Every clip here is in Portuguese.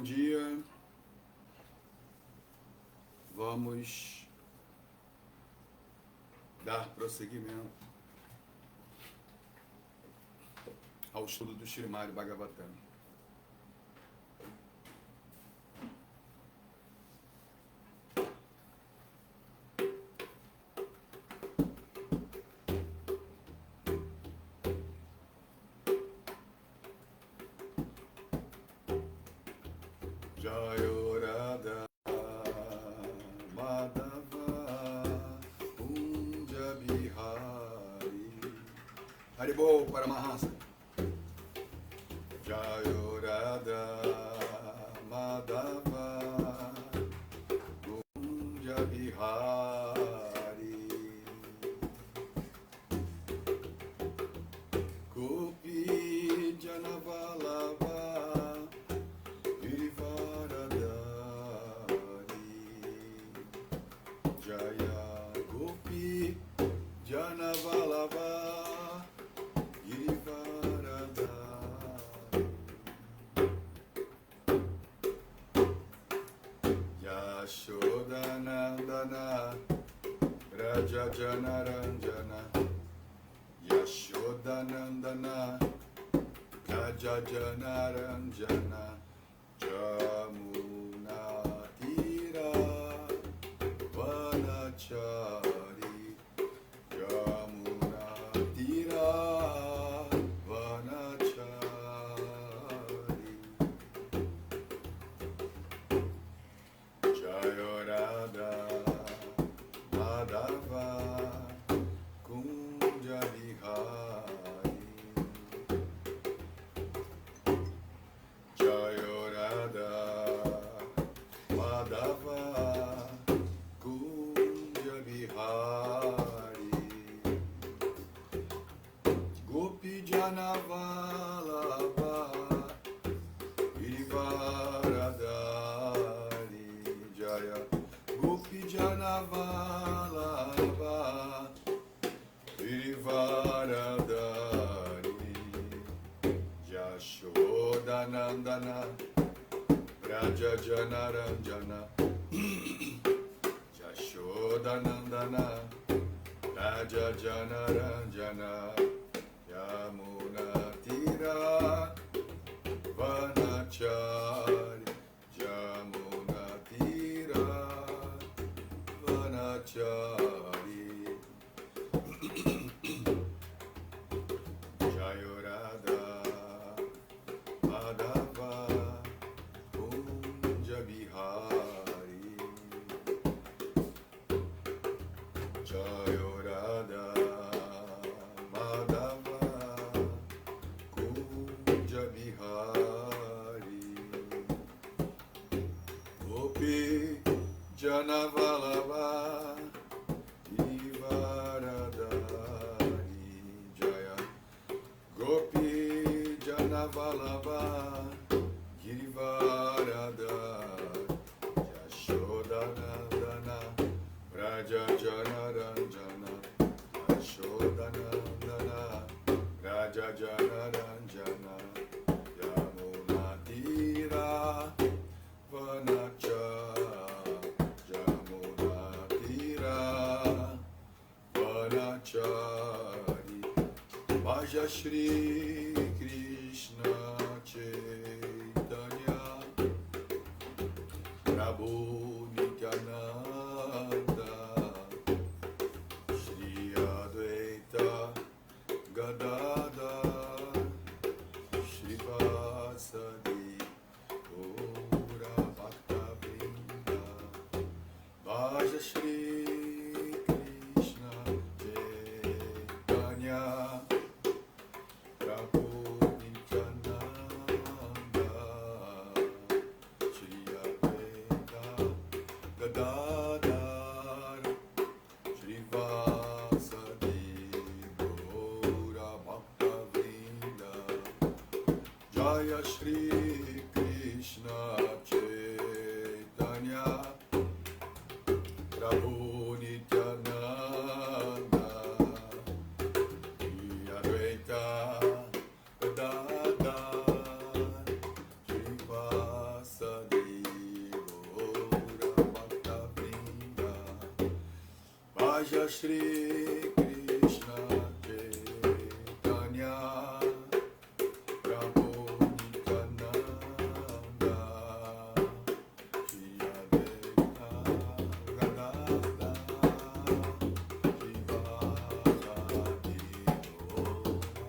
dia. Vamos dar prosseguimento ao estudo do Srimad Bhagavatam. Jayo Radha Madhava Kunja Bihari Haribol Paramahansa. Jayo Radha Madhava Kunja Bihari Gopi Janavalava Jaya Gopi Janavalava Girivaradari Yashodanandana Raja Janaranjana Yashodanandana Raja Janaranjana Jamuna Tira Vanachari Yamuna Tira Vanachari Jaya Radha Madhava Kunja Bihari Jaya Radha Madhava Kunja Bihari Gopi Janavalava Girivaradari Jaya Gopi Janavalava Girivaradari Yashodanandana Raja Janaranjana Yashodanandana Raja Janaranjana Yamuna Tira Vanachari Yamuna Tira Vanachari Jaya Radha Madhava Kunja Bihari Jaya Radha Madhava Kunja Bihari Gopi Janavalava Girivaradari Jaya Gopi Janavalava Girivaradari Yashodanandana Raja Janaranjana Yashodanandana Raja Janaranjana Yamuna Tira Vanachari Yamuna Tira Vanachari Bhaja Shri Krishna Chaitanya Prabhu Nityananda Shri Advaita Gadadhar Shri Vasadi Gaura Bhakta Vrinda Bhaja Shri Krishna Chaitanya Prabhu Nityananda Shri Advaita Gadadhar Shri Vasadi Gaura Bhakta Vrinda Jaya Shri Krishna Chaitanya Prabhu Nityananda Shri Advaita Gadadhar Shri Vasadi Vaja Shri Krishna Chaitanya Prabhu Nityananda Shri Advaita Gadadhara Shivasadi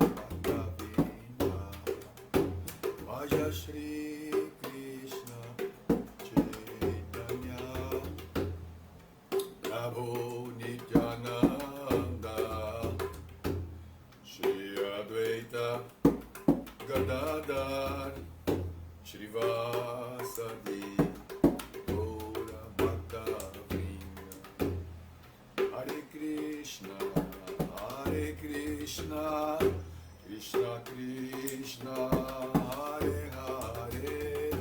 Bhaktavinda Vaja Shri Krishna Chaitanya Prabhu Nityananda Shri Advaita Gadadhar Shrivasadi Gaura Bhakta Vrinda Hare Krishna Krishna Krishna Hare Hare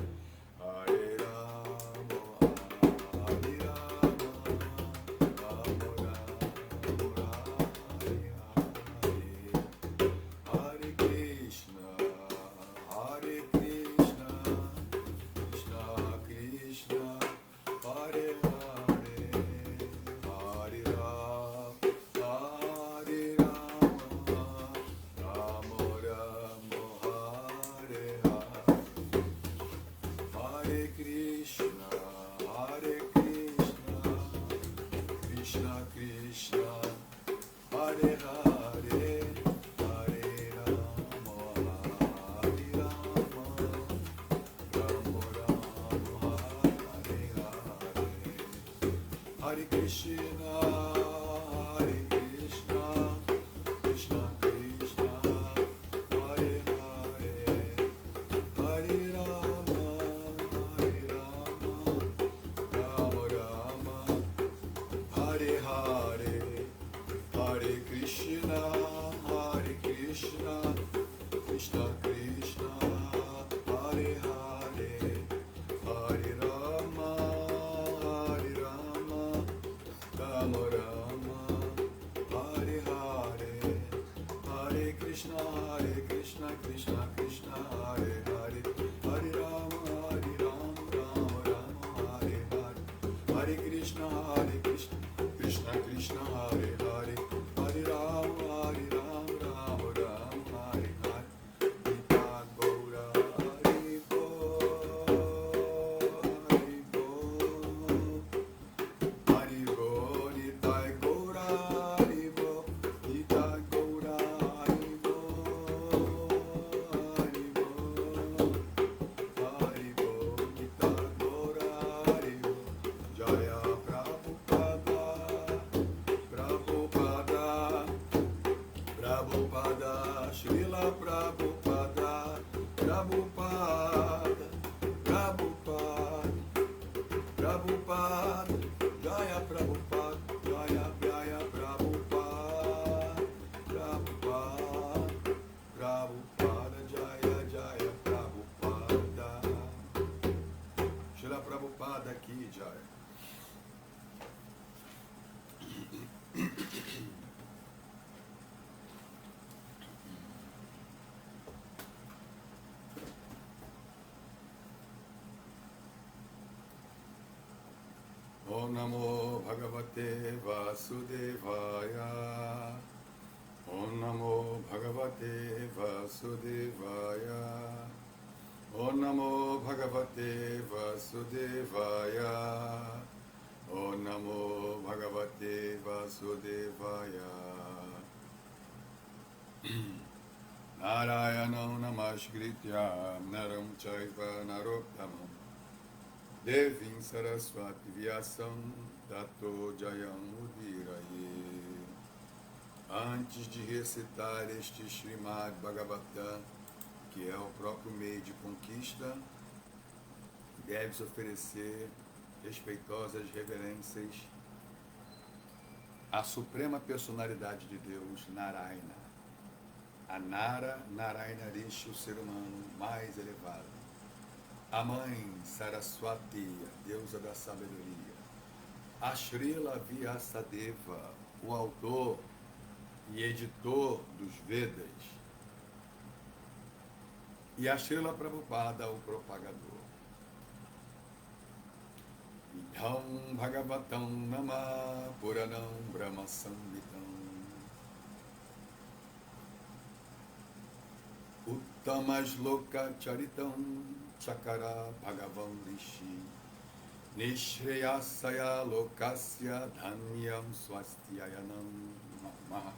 Hare Rama Hare Rama Rama Rama Hare Hare Hare Krishna Krishna Krishna Hare Hare Hare Rama Rama Rama Hare Hare Hare Krishna Krishna Krishna Hare Hare Hare Rama Rama Rama Hare Hare Hare Krishna Krishna Krishna Hare Hare Hare Rama Rama Rama Hare Hare Hare Krishna Krishna Krishna Hare Hare Hare Rama Rama Rama Hare Hare Hare Krishna Krishna Krishna Hare Hare Hare Rama Rama Hare Hare Hare Krishna Krishna Krishna Hare Hare Hare Rama Rama Hare Hare Nitya Gaura Hari Bol Hari Bol Hari Bol Nitya Gaura Hari Bol Nitya Gaura Hari Bol Hari Bol Hari Bol Nitya Gaura Hari Bol Jaya Prabhupada Prabhupada Srila Prabhupada Prabhupada Jaya Prabhupada Jaya Prabhupada Jaya Prabhupada Srila Prabhupada aqui, Jaya. Om Namo Bhagavate Vasudevaya Om Namo Bhagavate Vasudevaya Om Namo Bhagavate Vasudevaya Om Namo Bhagavate Vasudevaya Narayanam Namaskritya Naram Chaiva Narottamam Devim Saraswati Vyasam Tato Jayam Udiraye. Antes de recitar este Srimad Bhagavatam, que é o próprio meio de conquista, deve-se oferecer respeitosas reverências à suprema personalidade de Deus, Narayana. A Narayana Rishi, o ser humano mais elevado. A mãe Saraswati, a deusa da sabedoria. A Srila Vyasadeva, o autor e editor dos Vedas. E a Srila Prabhupada, o propagador. Idham Bhagavatam Nama Puranam Brahma Samhitam Uttamaśloka Charitam Chakara Bhagavan Rishi Nishreyasaya Lokasya Dhanyam Swastyayanam Maha.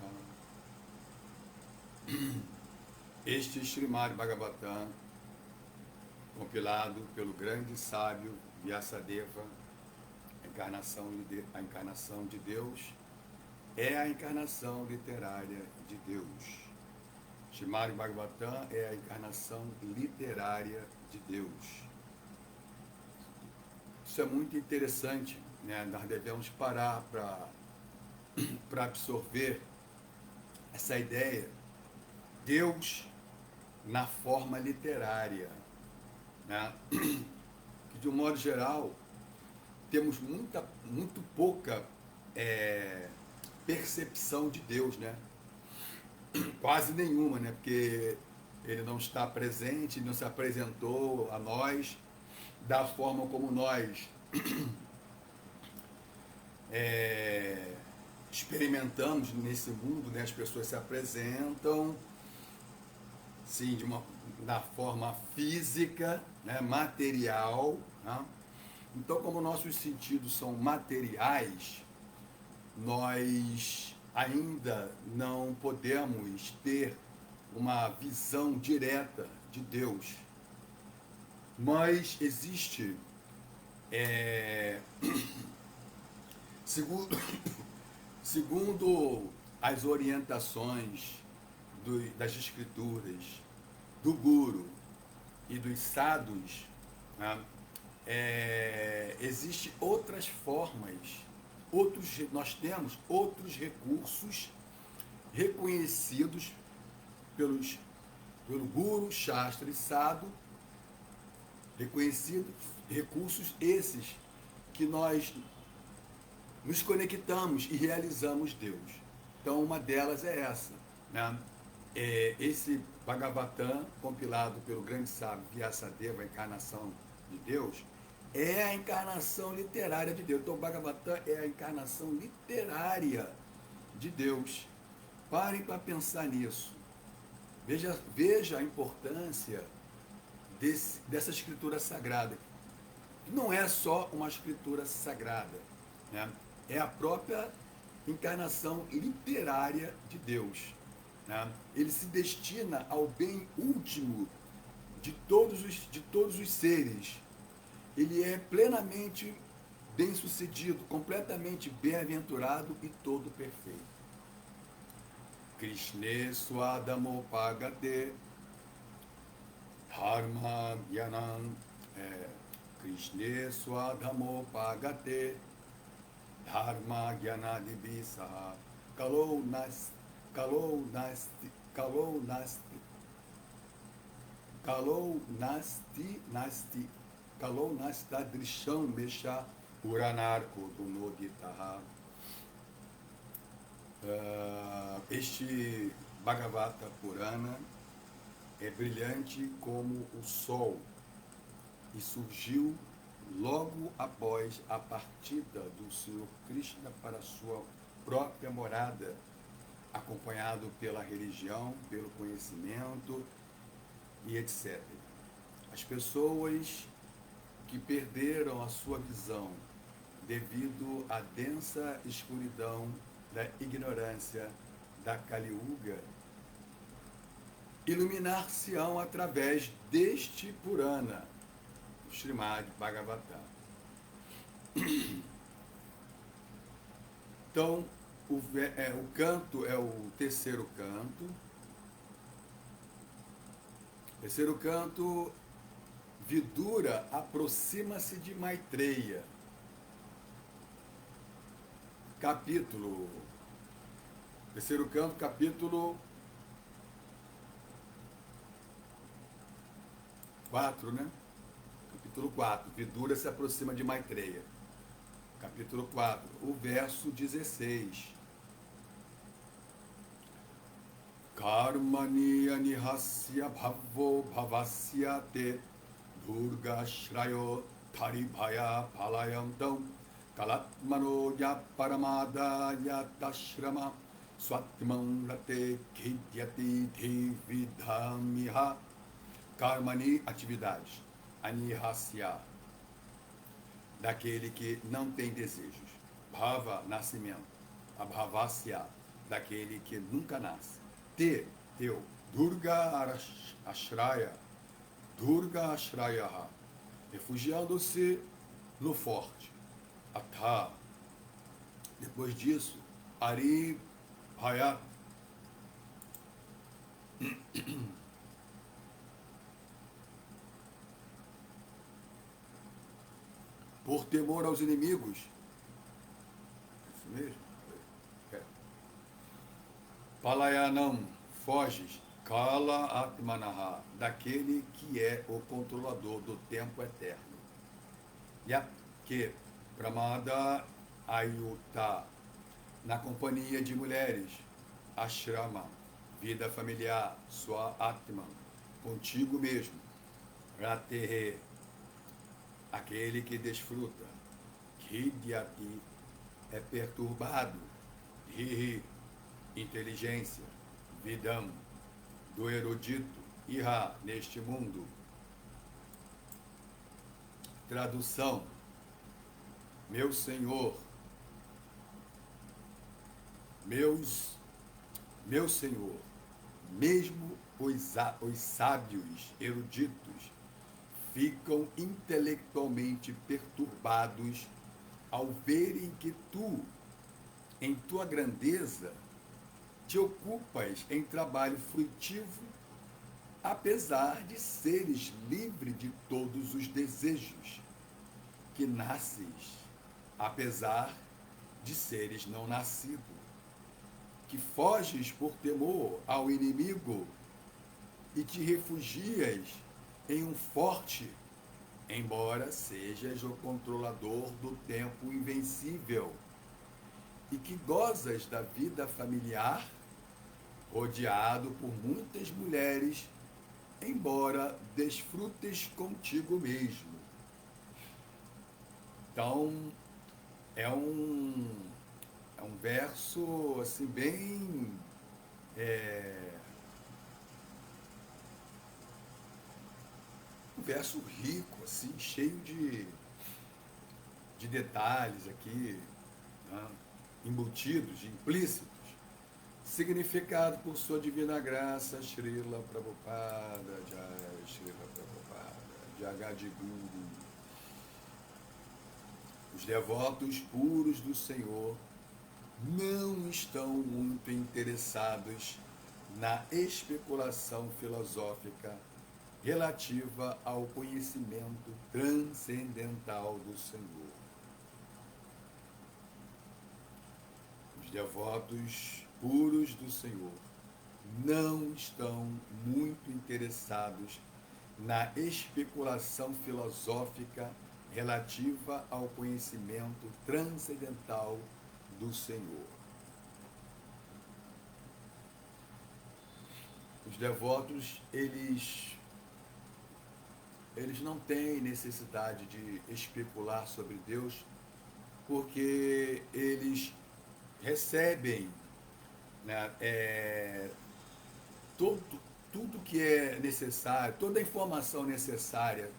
Este Srimad Bhagavatam, compilado pelo grande sábio Vyasadeva, a encarnação de Deus, é a encarnação literária de Deus. Srimad Bhagavatam é a encarnação literária de Deus. Isso é muito interessante, né? Nós devemos parar para absorver essa ideia. Deus na forma literária, né? Que de um modo geral temos muito pouca percepção de Deus, né? Quase nenhuma, né? Porque ele não está presente, não se apresentou a nós da forma como nós experimentamos nesse mundo, né? As pessoas se apresentam, sim, da forma física, né? Material, né? Então, como nossos sentidos são materiais, nós ainda não podemos ter uma visão direta de Deus. Mas existe, segundo as orientações das escrituras, do Guru e dos sadhus, né? Existem outras formas, nós temos outros recursos reconhecidos pelo Guru, Shastra e Sadhu, reconhecidos recursos esses que nós nos conectamos e realizamos Deus. Então, uma delas é essa, né? Esse Bhagavatam, compilado pelo grande sábio Vyasadeva, a encarnação de Deus, é a encarnação literária de Deus. Então, o Bhagavatam é a encarnação literária de Deus. Parem para pensar nisso. Veja a importância dessa escritura sagrada. Não é só uma escritura sagrada, né? É a própria encarnação literária de Deus, né? Ele se destina ao bem último de todos os seres. Ele é plenamente bem-sucedido, completamente bem-aventurado e todo perfeito. Krishne Swadamo Pagate Dharma Gyanam Krishne Swadamo Pagate Dharma Gyanadibisa Kalo Nastadrisham Mesha Puranarko Dunoditaha. Este Bhagavata Purana é brilhante como o sol e surgiu logo após a partida do Senhor Krishna para sua própria morada, acompanhado pela religião, pelo conhecimento e etc. As pessoas que perderam a sua visão devido à densa escuridão da ignorância da Kali Yuga, iluminar-se-ão através deste Purana, o Srimad Bhagavatam. Então, o canto é o terceiro canto. Terceiro canto, Vidura aproxima-se de Maitreya. Terceiro canto, capítulo 4, né? Capítulo 4, Vidura se aproxima de Maitreya. Capítulo 4, o verso 16. Karmani anihasya bhavo bhavasya te durga shrayo Taribhaya Palayantam Kalatmanoya Paramadaya Tashrama Swatman Rate Kidyati Devidhamiha. Karmani, atividades. Anihasya, daquele que não tem desejos. Bhava, nascimento. Abhavasya, daquele que nunca nasce. Teu. Durga Ashraya. Durga Ashrayaha, refugiando-se no forte. Atha, depois disso, Ari Hayat, por temor aos inimigos. Isso mesmo? É. Palayanam, foges. Kala Atmanaha, daquele que é o controlador do tempo eterno. Que Pramada Ayuta, na companhia de mulheres. Ashrama, vida familiar. Sua Atman, contigo mesmo. Ratehe, aquele que desfruta. Hidyati, é perturbado. Hihi, inteligência. Vidam, do erudito. Iha, neste mundo. Tradução: meu Senhor, meu Senhor, mesmo os sábios eruditos ficam intelectualmente perturbados ao verem que tu, em tua grandeza, te ocupas em trabalho frutivo, apesar de seres livre de todos os desejos, que nasces, apesar de seres não nascido, que foges por temor ao inimigo e te refugias em um forte, embora sejas o controlador do tempo invencível, e que gozas da vida familiar, rodeado por muitas mulheres, embora desfrutes contigo mesmo. Então, é um verso assim bem um verso rico, assim, cheio de detalhes aqui, né, embutidos, implícitos. Significado por sua divina graça, Srila Prabhupada, Jai Srila Prabhupada, Jagad Guru. Os devotos puros do Senhor não estão muito interessados na especulação filosófica relativa ao conhecimento transcendental do Senhor. Os devotos puros do Senhor não estão muito interessados na especulação filosófica relativa ao conhecimento transcendental do Senhor. Os devotos, eles não têm necessidade de especular sobre Deus, porque eles recebem, né, tudo que é necessário, toda a informação necessária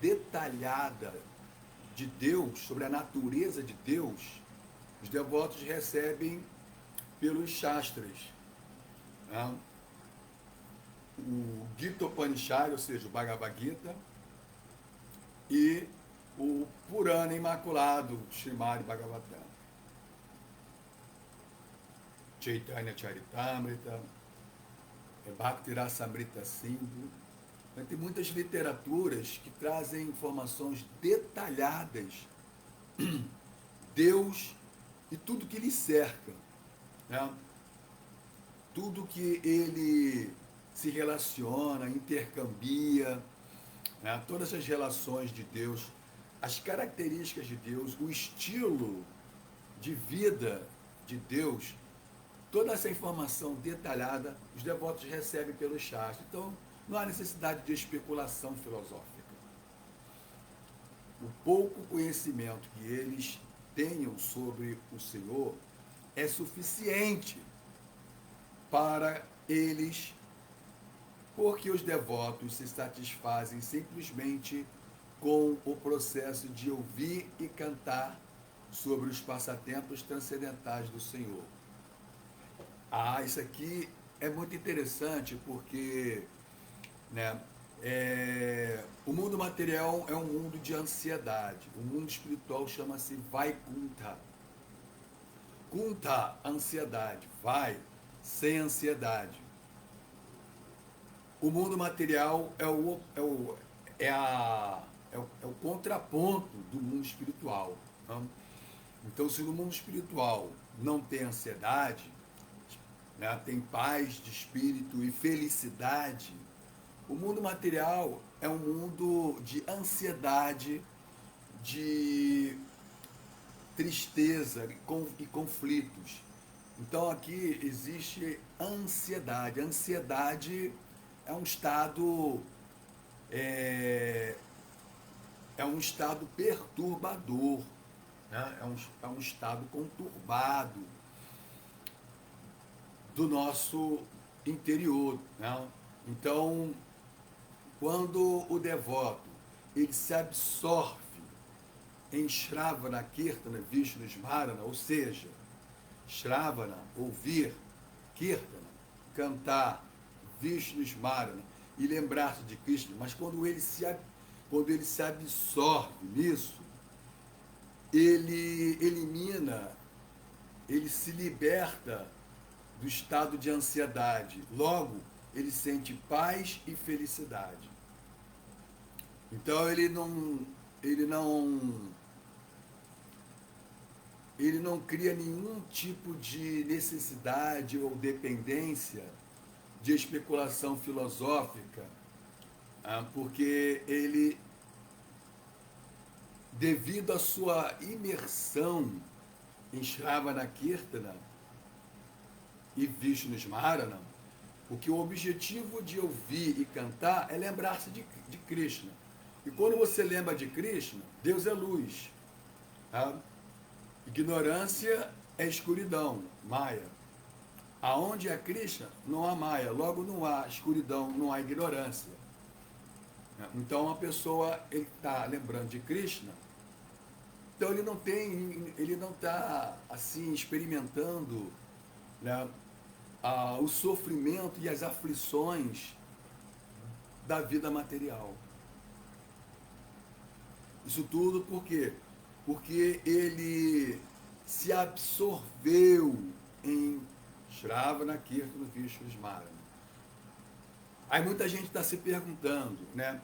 detalhada de Deus, sobre a natureza de Deus, os devotos recebem pelos Shastras, né? O Gita Upanishad, ou seja, o Bhagavad Gita, e o Purana Imaculado, Srimad Bhagavatam. Chaitanya Charitamrita, Bhakti Rasamrita Sindhu. Tem muitas literaturas que trazem informações detalhadas, Deus e tudo que lhe cerca, né? Tudo que ele se relaciona, intercambia, né? Todas as relações de Deus, as características de Deus, o estilo de vida de Deus, toda essa informação detalhada, os devotos recebem pelo Shastra. Então, Não há necessidade de especulação filosófica. O pouco conhecimento que eles tenham sobre o Senhor é suficiente para eles, porque os devotos se satisfazem simplesmente com o processo de ouvir e cantar sobre os passatempos transcendentais do Senhor. Isso aqui é muito interessante porque, né, o mundo material é um mundo de ansiedade. O mundo espiritual chama-se Vaikunta. Kunta, ansiedade. Vai, sem ansiedade. O mundo material é o contraponto do mundo espiritual. Não? Então, se no mundo espiritual não tem ansiedade, né, tem paz de espírito e felicidade, o mundo material é um mundo de ansiedade, de tristeza e conflitos. Então aqui existe ansiedade. Ansiedade é um estado é, é um estado perturbador, né? É um estado conturbado do nosso interior, né? Então, quando o devoto ele se absorve em Shravana, Kirtana, Vishnu, Smarana, ou seja, Shravana, ouvir, Kirtana, cantar, Vishnu, Smarana e lembrar-se de Krishna, mas quando ele se absorve nisso, ele elimina, ele se liberta do estado de ansiedade. Logo, ele sente paz e felicidade. Então ele não cria nenhum tipo de necessidade ou dependência de especulação filosófica, porque ele, devido à sua imersão em Shravana Kirtana e Vishnu Smarana, porque o objetivo de ouvir e cantar é lembrar-se de Krishna. E quando você lembra de Krishna, Deus é luz. Tá? Ignorância é escuridão, Maya. Aonde é Krishna, não há Maya. Logo não há escuridão, não há ignorância. Então a pessoa está lembrando de Krishna, então ele não está assim experimentando, né, o sofrimento e as aflições da vida material. Isso tudo por quê? Porque ele se absorveu em Shravana, Kirtana, Vishnu, Smarana. Aí muita gente está se perguntando, né?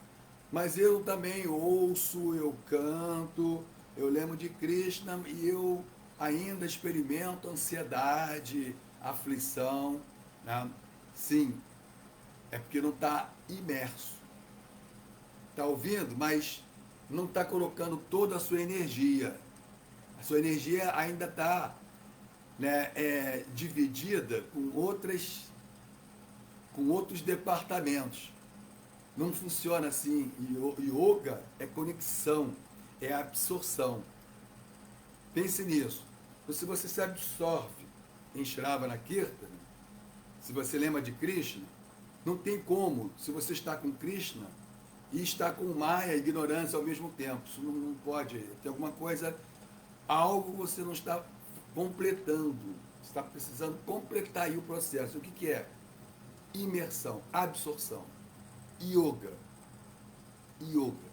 Mas eu também ouço, eu canto, eu lembro de Krishna e eu ainda experimento ansiedade, aflição, né? Sim, é porque não está imerso. Está ouvindo? Mas não está colocando toda a sua energia. A sua energia ainda está, né, dividida com outros departamentos. Não funciona assim. Yoga é conexão, é absorção. Pense nisso. Então, se você se absorve em Shravana Kirtana, se você lembra de Krishna, não tem como, se você está com Krishna e está com Maya, ignorância ao mesmo tempo. Isso não pode. Tem alguma coisa, algo você não está completando. Você está precisando completar aí o processo. O que é? Imersão, absorção. Yoga. Yoga.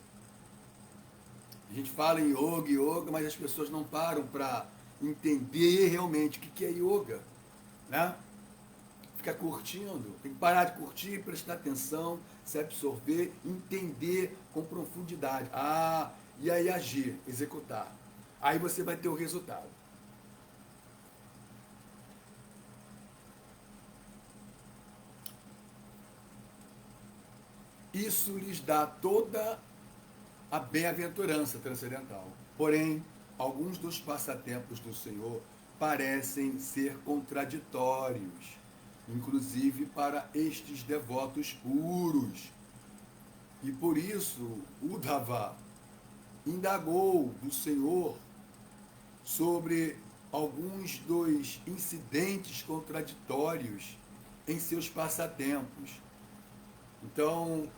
A gente fala em yoga, mas as pessoas não param para entender realmente o que é yoga, né? Fica curtindo, tem que parar de curtir, prestar atenção, se absorver, entender com profundidade. E aí agir, executar. Aí você vai ter o resultado. Isso lhes dá toda a bem-aventurança transcendental. Porém, alguns dos passatempos do Senhor parecem ser contraditórios. inclusive para estes devotos puros. E por isso, Uddhava indagou do Senhor sobre alguns dos incidentes contraditórios em seus passatempos. Então,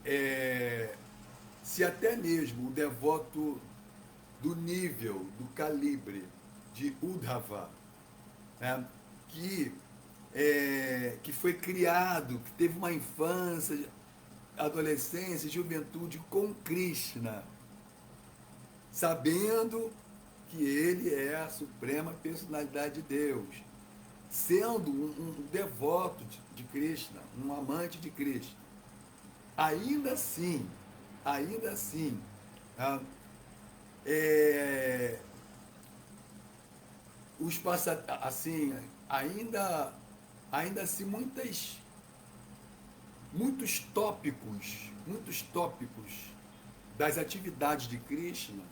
se até mesmo o devoto do nível, do calibre de Uddhava, né, que foi criado, que teve uma infância, adolescência, juventude com Krishna, sabendo que ele é a suprema personalidade de Deus, sendo um devoto de Krishna, um amante de Krishna, ainda assim, tá? Os assim, ainda assim muitos tópicos das atividades de Krishna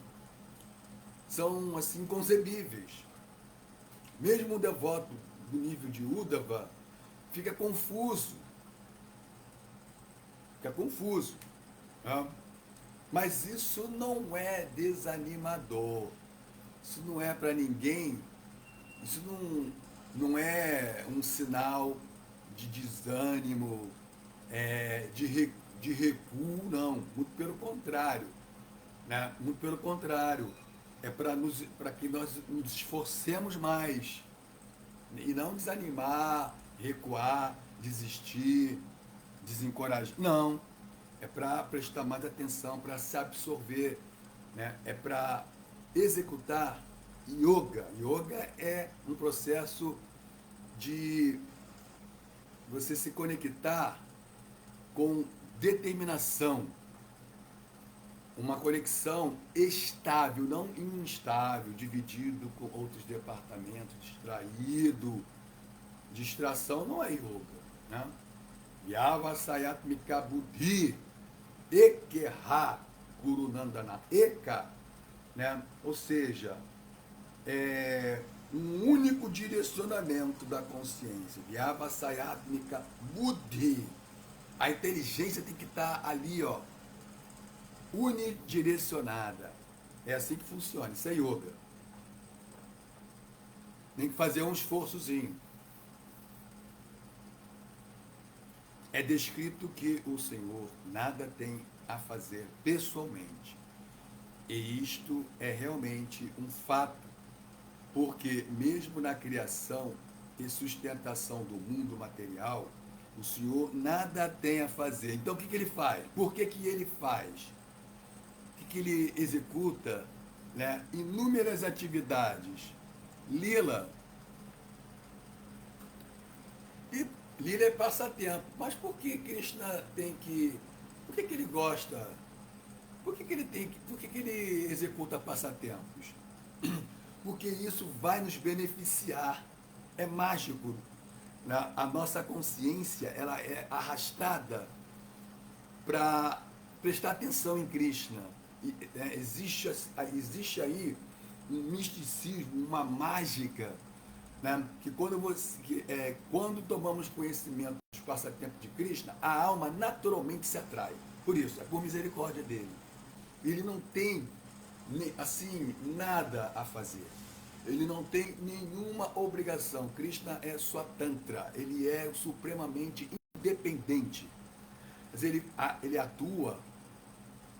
são assim inconcebíveis. Mesmo o devoto do nível de Uddhava fica confuso. Tá? Mas isso não é desanimador. Isso não é para ninguém. Isso não é um sinal de desânimo, de recuo, não. Muito pelo contrário. Né? Muito pelo contrário. É para que nós nos esforcemos mais. E não desanimar, recuar, desistir, desencorajar. Não. É para prestar mais atenção, para se absorver. Né? É para executar yoga. Yoga é um processo de você se conectar com determinação. Uma conexão estável, não instável, dividido com outros departamentos, distraído. Distração não é yoga. Né? Yavasayatmika buddhi ekeha gurunandana eka, né? Ou seja, um único direcionamento da consciência. Yavasayatmika buddhi. A inteligência tem que estar ali, ó, unidirecionada. É assim que funciona. Isso é yoga. Tem que fazer um esforçozinho. É descrito que o Senhor nada tem a fazer pessoalmente. E isto é realmente um fato, porque mesmo na criação e sustentação do mundo material, o Senhor nada tem a fazer. Então o que ele faz? Por que ele faz? O que ele executa? Né? Inúmeras atividades. Lila. E Lila é passatempo. Mas por que Krishna tem que... Por que ele gosta? Por que ele executa passatempos? Porque isso vai nos beneficiar. É mágico. Né? A nossa consciência ela é arrastada para prestar atenção em Krishna. Existe aí um misticismo, uma mágica, né? Que quando tomamos conhecimento dos passatempos de Krishna, a alma naturalmente se atrai. Por isso, é por misericórdia dele. Ele não tem assim nada a fazer. Ele não tem nenhuma obrigação. Krishna é sua tantra. Ele é supremamente independente. Mas ele atua,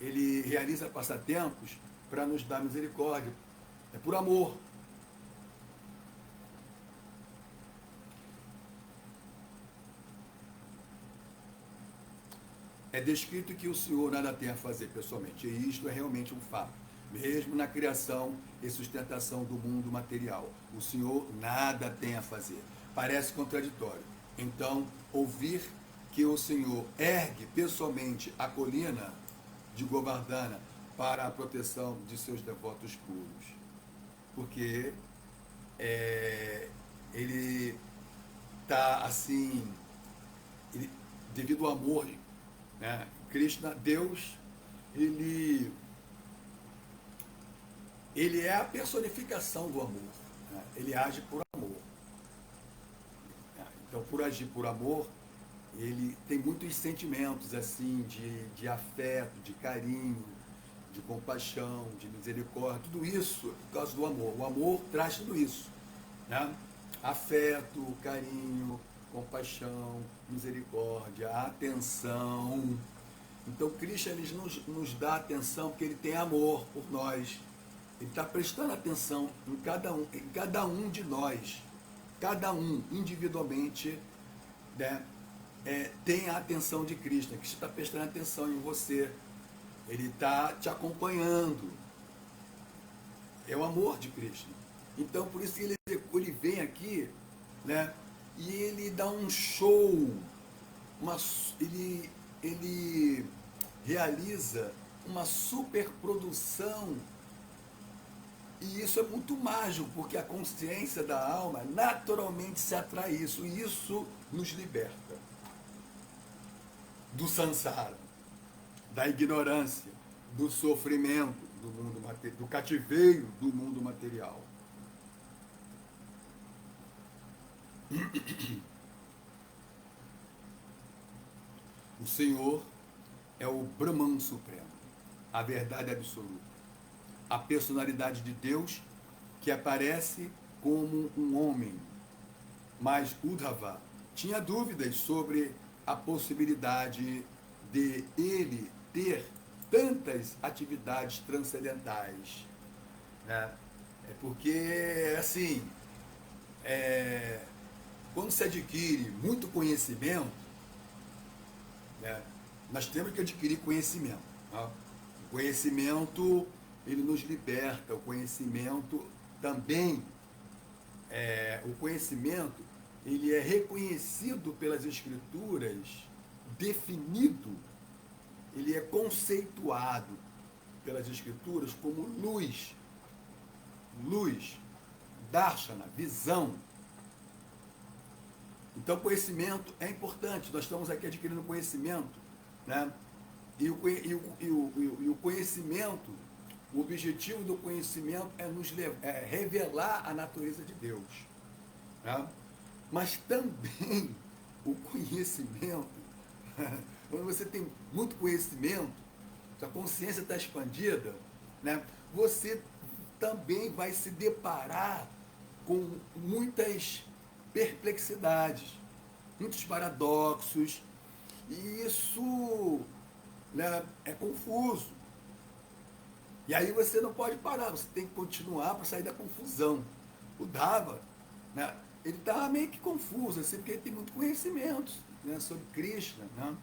ele realiza passatempos para nos dar misericórdia. É por amor. É descrito que o Senhor nada tem a fazer pessoalmente. E isto é realmente um fato. Mesmo na criação e sustentação do mundo material, o Senhor nada tem a fazer. Parece contraditório. Então, ouvir que o Senhor ergue pessoalmente a colina de Govardhana para a proteção de seus devotos puros. Porque ele está assim, devido ao amor, né? Krishna, Deus, ele é a personificação do amor. Né? Ele age por amor. Então, por agir por amor, ele tem muitos sentimentos assim de afeto, de carinho, de compaixão, de misericórdia, tudo isso por causa do amor. O amor traz tudo isso, né? Afeto, carinho, compaixão, misericórdia, atenção. Então Cristo ele nos dá atenção porque ele tem amor por nós. Ele está prestando atenção em cada um de nós. Cada um individualmente, né, tem a atenção de Cristo. Cristo está prestando atenção em você. Ele está te acompanhando. É o amor de Cristo. Então, por isso que ele vem aqui, né, e ele dá um show, ele realiza uma superprodução. E isso é muito mágico, porque a consciência da alma naturalmente se atrai isso, e isso nos liberta do samsara, da ignorância, do sofrimento, do cativeiro do mundo material. O Senhor é o Brahman Supremo, a verdade absoluta, a personalidade de Deus que aparece como um homem. Mas Uddhava tinha dúvidas sobre a possibilidade de ele ter tantas atividades transcendentais, né? É porque, assim, quando se adquire muito conhecimento, né, nós temos que adquirir conhecimento. Tá? O conhecimento, ele nos liberta. O conhecimento também, o conhecimento, ele é reconhecido pelas escrituras, definido, ele é conceituado pelas escrituras como luz, darshana, visão. Então, conhecimento é importante. Nós estamos aqui adquirindo conhecimento, né? E o conhecimento, o objetivo do conhecimento é revelar a natureza de Deus, né? Mas também o conhecimento, quando você tem muito conhecimento, sua consciência está expandida, né? Você também vai se deparar com muitas perplexidades, muitos paradoxos, e isso, né, é confuso. E aí você não pode parar, você tem que continuar para sair da confusão. O Dava, né, ele estava meio que confuso, assim, porque ele tem muito conhecimento, né, sobre Krishna, né?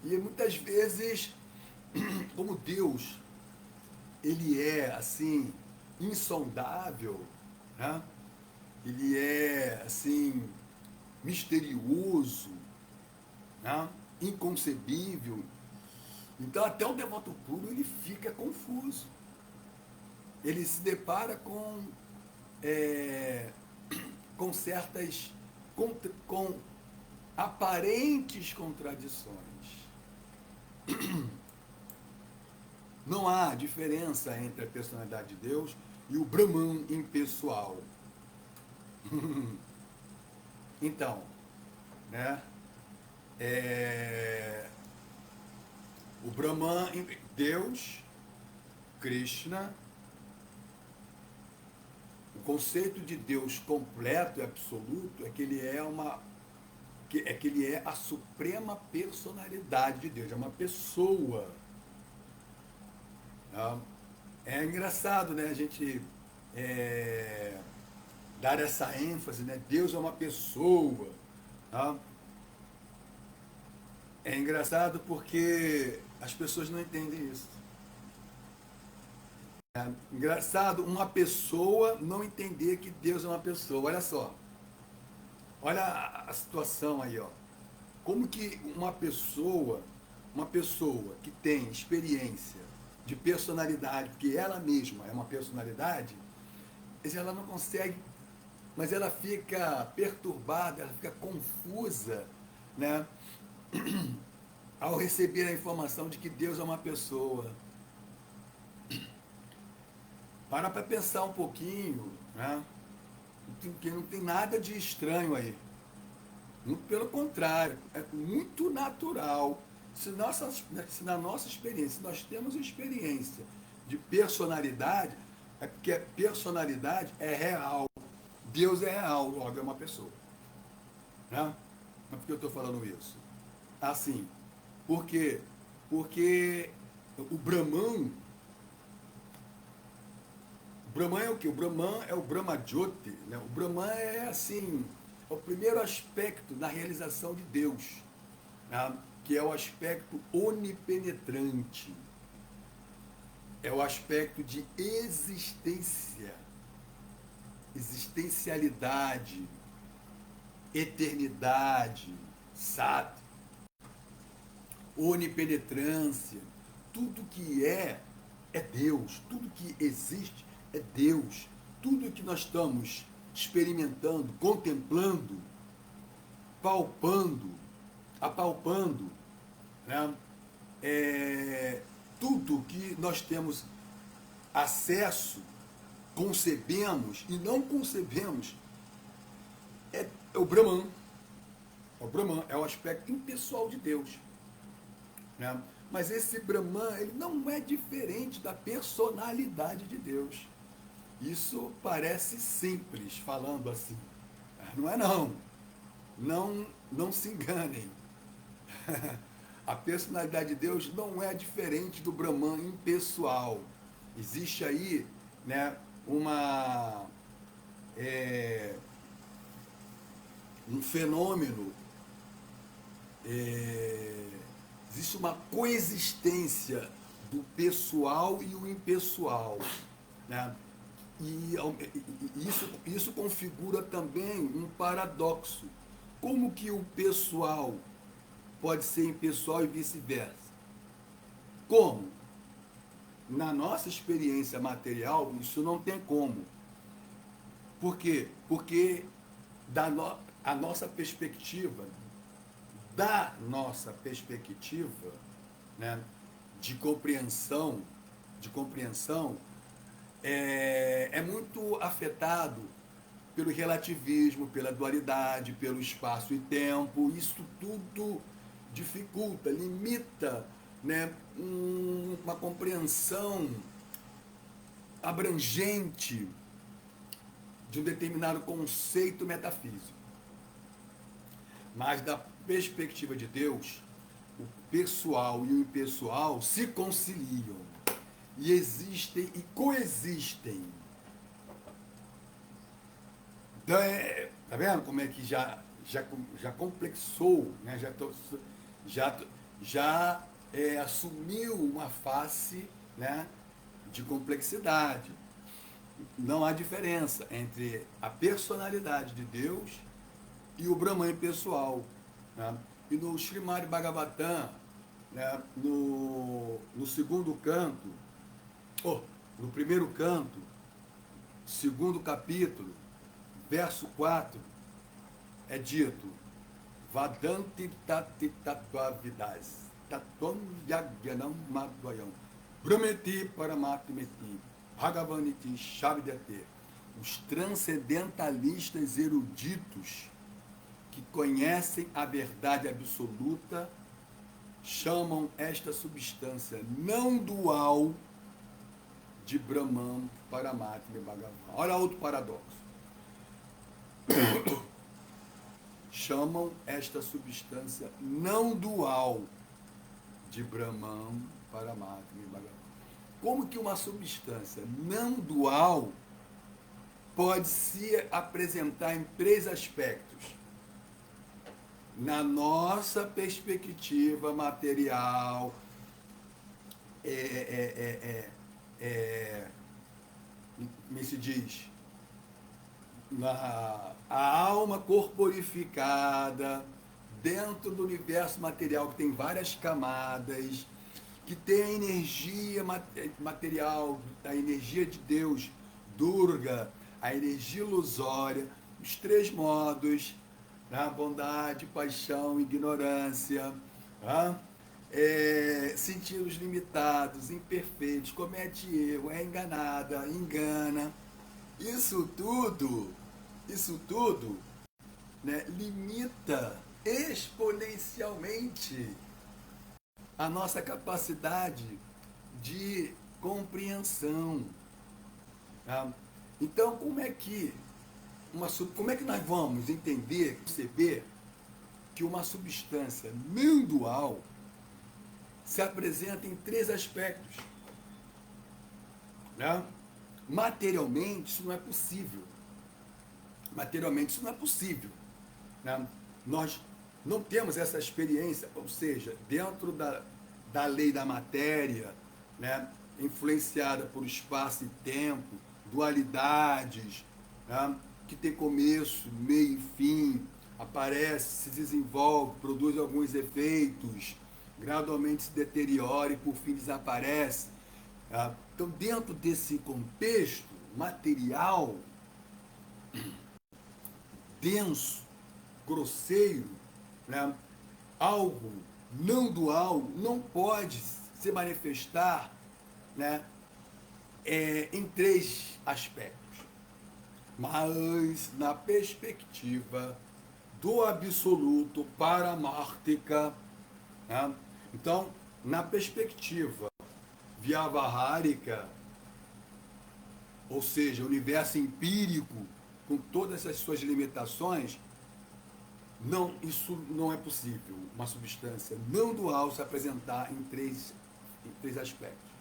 E muitas vezes, como Deus, ele é assim, insondável, né? Ele é assim, misterioso, né? Inconcebível. Então até o devoto puro ele fica confuso. Ele se depara com certas, com aparentes contradições. Não há diferença entre a personalidade de Deus e o Brahman impessoal. Então, né, o Brahman, Deus, Krishna, o conceito de Deus completo e absoluto é que ele é a suprema personalidade de Deus, é uma pessoa. É engraçado, né, a gente dar essa ênfase, né? Deus é uma pessoa. Tá? É engraçado porque as pessoas não entendem isso. É engraçado uma pessoa não entender que Deus é uma pessoa. Olha só. Olha a situação aí, ó. Como que uma pessoa que tem experiência de personalidade, porque ela mesma é uma personalidade, ela não consegue, mas ela fica perturbada, ela fica confusa, né? Ao receber a informação de que Deus é uma pessoa. Para pensar um pouquinho, né? Que não tem nada de estranho aí. Muito pelo contrário, é muito natural. Se na nossa experiência nós temos experiência de personalidade, é porque a personalidade é real. Deus é real, logo é uma pessoa. Né? Mas por que eu estou falando isso? Assim, porque, porque o Brahman é o que? O Brahman é o Brahmajyoti. Né? O Brahman é assim, é o primeiro aspecto na realização de Deus, né? Que é o aspecto onipenetrante, é o aspecto de existência, existencialidade, eternidade, sat, onipenetrância. Tudo que é Deus. Tudo que existe é Deus. Tudo que nós estamos experimentando, contemplando, palpando, apalpando, né? Tudo que nós temos acesso, concebemos e não concebemos, é o Brahman. O Brahman é o aspecto impessoal de Deus. Né? Mas esse Brahman, ele não é diferente da personalidade de Deus. Isso parece simples, falando assim. Não é não. Não se enganem. A personalidade de Deus não é diferente do Brahman impessoal. Existe aí, né, um fenômeno, existe uma coexistência do pessoal e o impessoal. Né? E isso configura também um paradoxo. Como que o pessoal pode ser impessoal e vice-versa? Como? Na nossa experiência material, isso não tem como. Por quê? Porque a nossa perspectiva, né, de compreensão, é muito afetado pelo relativismo, pela dualidade, pelo espaço e tempo. Isso tudo dificulta, limita, né, uma compreensão abrangente de um determinado conceito metafísico. Mas da perspectiva de Deus, o pessoal e o impessoal se conciliam e existem e coexistem. Então, tá vendo como é que já complexou, né? já assumiu uma face, né, de complexidade. Não há diferença entre a personalidade de Deus e o Brahman pessoal. Né? E no Srimad Bhagavatam, né, no segundo canto, no primeiro canto, segundo capítulo, verso 4, é dito: Vadanti tati tatvavidas, tatom yagyanam madvayam, brahmeti paramatmeti, bhagavaniti shavidate. Os transcendentalistas eruditos que conhecem a verdade absoluta chamam esta substância não dual de Brahman, Paramatma e Bhagavan. Olha outro paradoxo. Chamam esta substância não dual de Brahman, Paramatma e Bhagavan. Como que uma substância não dual pode se apresentar em três aspectos? Na nossa perspectiva material, como se diz, a alma corporificada dentro do universo material, que tem várias camadas, que tem a energia material, a energia de Deus, Durga, a energia ilusória, os três modos, né? Bondade, paixão, ignorância, né? Sentidos limitados, imperfeitos, comete erro, é enganada, engana. Isso tudo né, limita exponencialmente a nossa capacidade de compreensão. Tá? Então, como é que nós vamos entender, perceber que uma substância não dual se apresenta em três aspectos? Né? Materialmente, isso não é possível. Materialmente, isso não é possível. Né? Nós não temos essa experiência, ou seja, dentro da lei da matéria, né, influenciada por espaço e tempo, dualidades, né, que tem começo, meio e fim, aparece, se desenvolve, produz alguns efeitos, gradualmente se deteriora e por fim desaparece. Tá? Então, dentro desse contexto material, denso, grosseiro, né, algo não dual não pode se manifestar, né, em três aspectos. Mas na perspectiva do absoluto paramártica, né, então, na perspectiva vyavahárika, ou seja, universo empírico, com todas as suas limitações, não, isso não é possível, uma substância não dual se apresentar em três aspectos.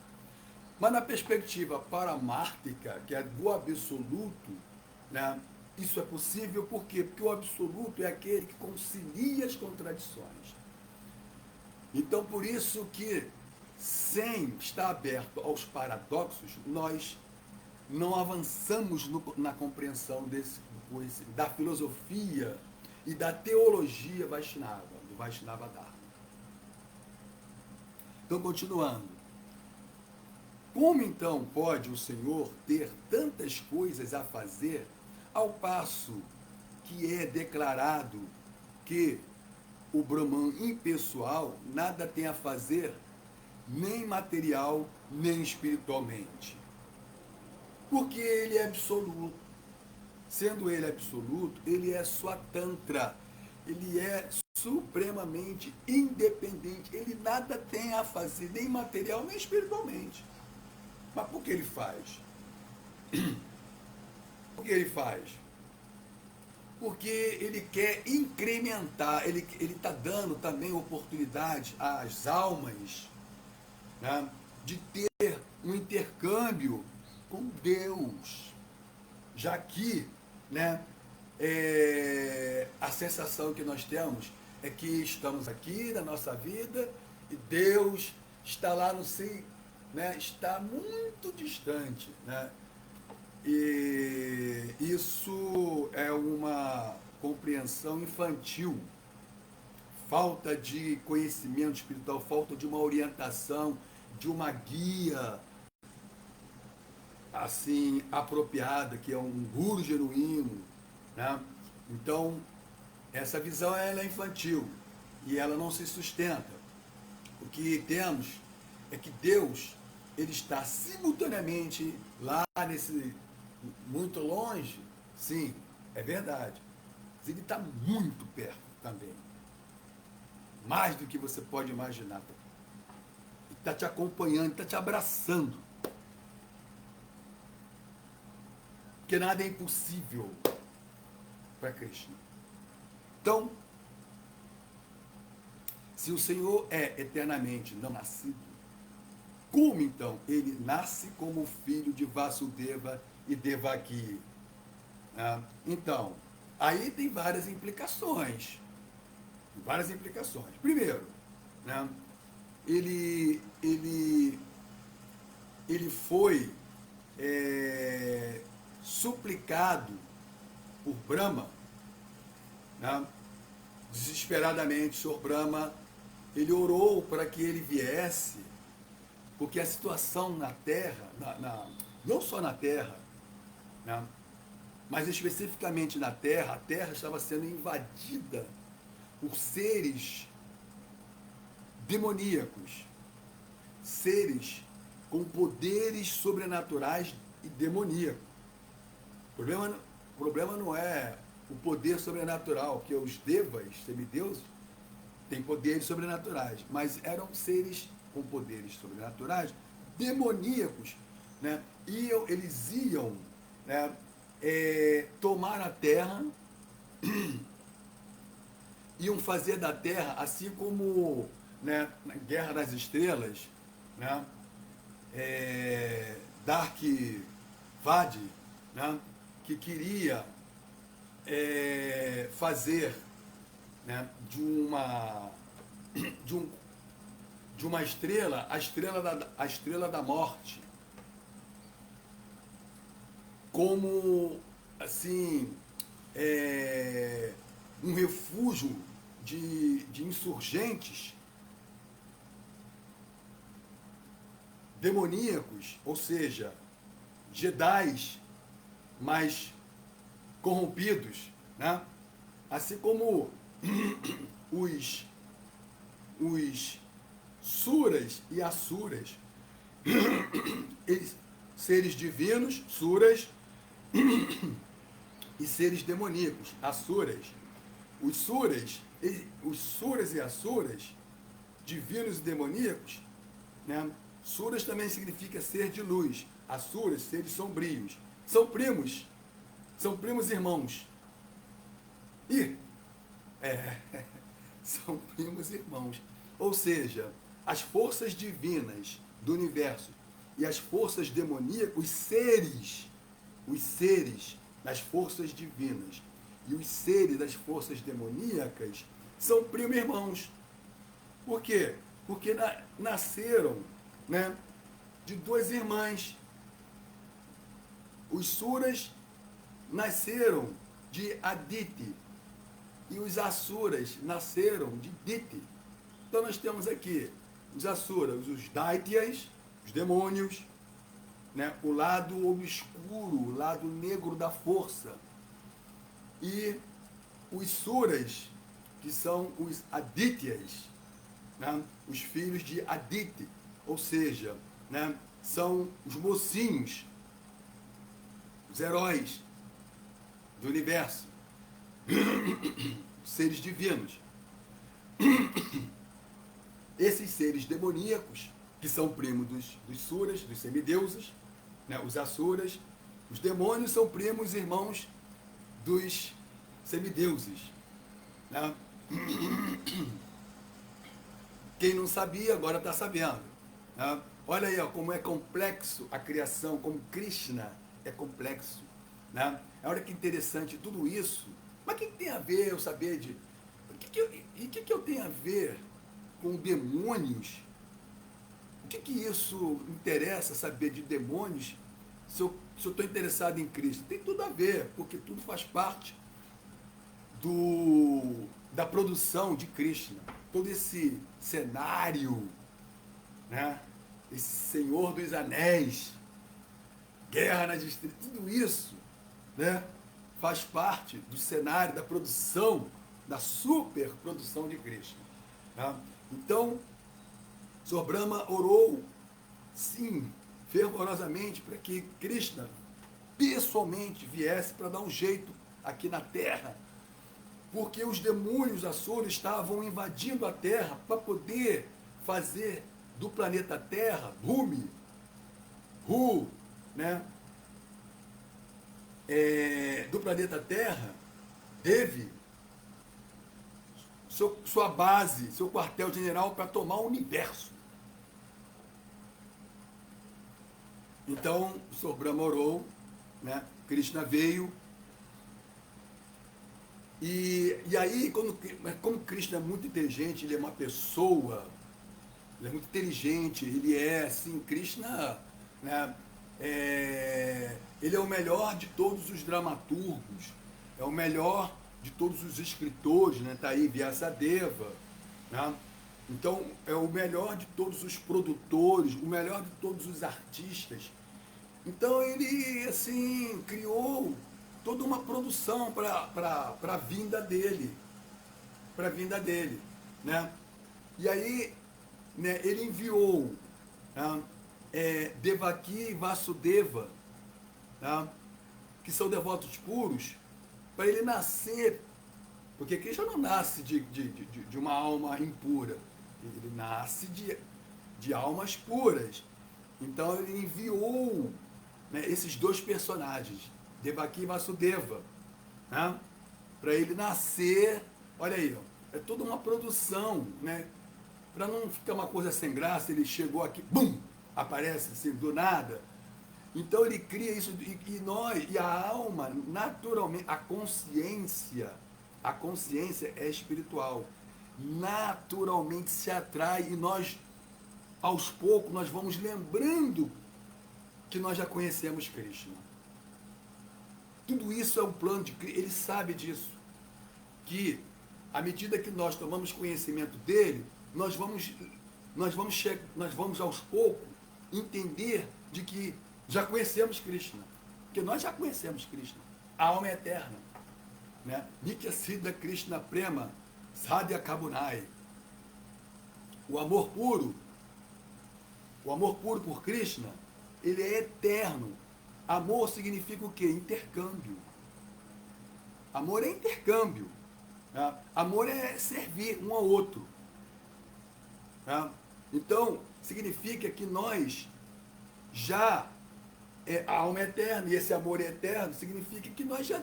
Mas na perspectiva paramártica, que é do absoluto, né, isso é possível por quê? Porque o absoluto é aquele que concilia as contradições. Então, por isso que, sem estar aberto aos paradoxos, nós não avançamos na compreensão da filosofia e da teologia Vaishnava, do Vaishnava Dharma. Então, continuando. Como então pode o Senhor ter tantas coisas a fazer, ao passo que é declarado que o Brahman impessoal nada tem a fazer, nem material, nem espiritualmente? Porque ele é absoluto. Sendo ele absoluto, ele é Swatantra. Ele é supremamente independente. Ele nada tem a fazer, nem material, nem espiritualmente. Mas por que ele faz? Por que ele faz? Porque ele quer incrementar, ele está dando também oportunidade às almas, né, de ter um intercâmbio com Deus. Já que, né, a sensação que nós temos é que estamos aqui na nossa vida e Deus está lá no sei, né, está muito distante, né? E isso é uma compreensão infantil, falta de conhecimento espiritual, falta de uma orientação, de uma guia assim apropriada, que é um guru genuíno, né? Então, essa visão ela é infantil e ela não se sustenta. O que temos é que Deus ele está simultaneamente lá nesse muito longe, sim, é verdade. Mas ele está muito perto também. Mais do que você pode imaginar. Ele está te acompanhando, está te abraçando. Porque nada é impossível para Krishna. Então, se o Senhor é eternamente não nascido, como então ele nasce como filho de Vasudeva e Devaki? Então, aí tem várias implicações. Várias implicações. Primeiro, né, ele foi suplicado por Brahma, né, desesperadamente. O Senhor Brahma, ele orou para que ele viesse, porque a situação na Terra, não só na Terra, né, mas especificamente na Terra, a Terra estava sendo invadida por seres demoníacos, seres com poderes sobrenaturais e demoníacos. O problema não é o poder sobrenatural, que os devas, semideuses, têm poderes sobrenaturais, mas eram seres com poderes sobrenaturais, demoníacos, né? Eles iam, né, tomar a terra, iam fazer da terra, assim como, né, na Guerra das Estrelas, né, Dark Vador, né, que queria fazer, né, de, um, de uma estrela, a estrela da morte, como assim, um refúgio de insurgentes demoníacos, ou seja, jedis mais corrompidos, né? Assim como os suras e asuras, seres divinos, suras, e seres demoníacos, asuras. Os suras e asuras, divinos e demoníacos, né? Suras também significa ser de luz, asuras, seres sombrios. São primos irmãos. E são primos irmãos. Ou seja, as forças divinas do universo e as forças demoníacas, os seres das forças divinas e os seres das forças demoníacas são primos irmãos. Por quê? Porque nasceram, né, de duas irmãs. Os suras nasceram de Aditi e os asuras nasceram de Diti. Então nós temos aqui os asuras, os Daityas, os demônios, né, o lado obscuro, o lado negro da força. E os suras, que são os Adityas, né, os filhos de Aditi, ou seja, né, são os mocinhos, os heróis do universo, seres divinos. Esses seres demoníacos, que são primos dos suras, dos semideuses, né, os asuras, os demônios são primos irmãos dos semideuses. Né? Quem não sabia, agora está sabendo. Né? Olha aí, ó, como é complexo a criação, como Krishna é complexo. Né? Olha que interessante tudo isso. Mas o que tem a ver eu saber de... O que eu tenho a ver com demônios? O que isso interessa saber de demônios se eu estou interessado em Cristo? Tem tudo a ver, porque tudo faz parte da produção de Krishna. Todo esse cenário, né? Esse Senhor dos Anéis, Guerra nas Estrelas, tudo isso, né, faz parte do cenário da produção, da superprodução de Krishna. Tá? Então, Sr. Brahma orou, sim, fervorosamente, para que Krishna pessoalmente viesse para dar um jeito aqui na Terra, porque os demônios asuras estavam invadindo a Terra para poder fazer do planeta Terra, né? Do planeta Terra, Devi, sua base, seu quartel-general para tomar o universo. Então, o Sr. Brahma orou, né? Krishna veio, e aí, como Krishna é muito inteligente, ele é uma pessoa, ele é muito inteligente, ele é, assim, Krishna, né? Ele é o melhor de todos os dramaturgos, é o melhor de todos os escritores, né? Tá aí Vyasadeva, né? Então é o melhor de todos os produtores, o melhor de todos os artistas. Então ele, assim, criou toda uma produção para a vinda dele, né? E aí, né, ele enviou, né, Devaki e Vasudeva, né, que são devotos puros, para ele nascer, porque Krishna não nasce de uma alma impura, ele nasce de almas puras. Então ele enviou, né, esses dois personagens, Devaki e Vasudeva, né, para ele nascer. Olha aí, ó, é toda uma produção, né? Para não ficar uma coisa sem graça, ele chegou aqui, bum, aparece assim, do nada. Então ele cria isso, e a alma, naturalmente, a consciência é espiritual, naturalmente se atrai, e nós, aos poucos, nós vamos lembrando que nós já conhecemos Krishna. Tudo isso é um plano de Krishna, ele sabe disso, que à medida que nós tomamos conhecimento dele, nós vamos aos poucos entender de que já conhecemos Krishna, porque nós já conhecemos Krishna, a alma é eterna, né? Nitya Siddha Krishna Prema Sadhya Kabunai. O amor puro por Krishna, ele é eterno. Amor significa o quê? Intercâmbio. Amor é intercâmbio. Né? Amor é servir um ao outro. Né? Então, significa que nós já, a alma é eterna, e esse amor é eterno, significa que nós já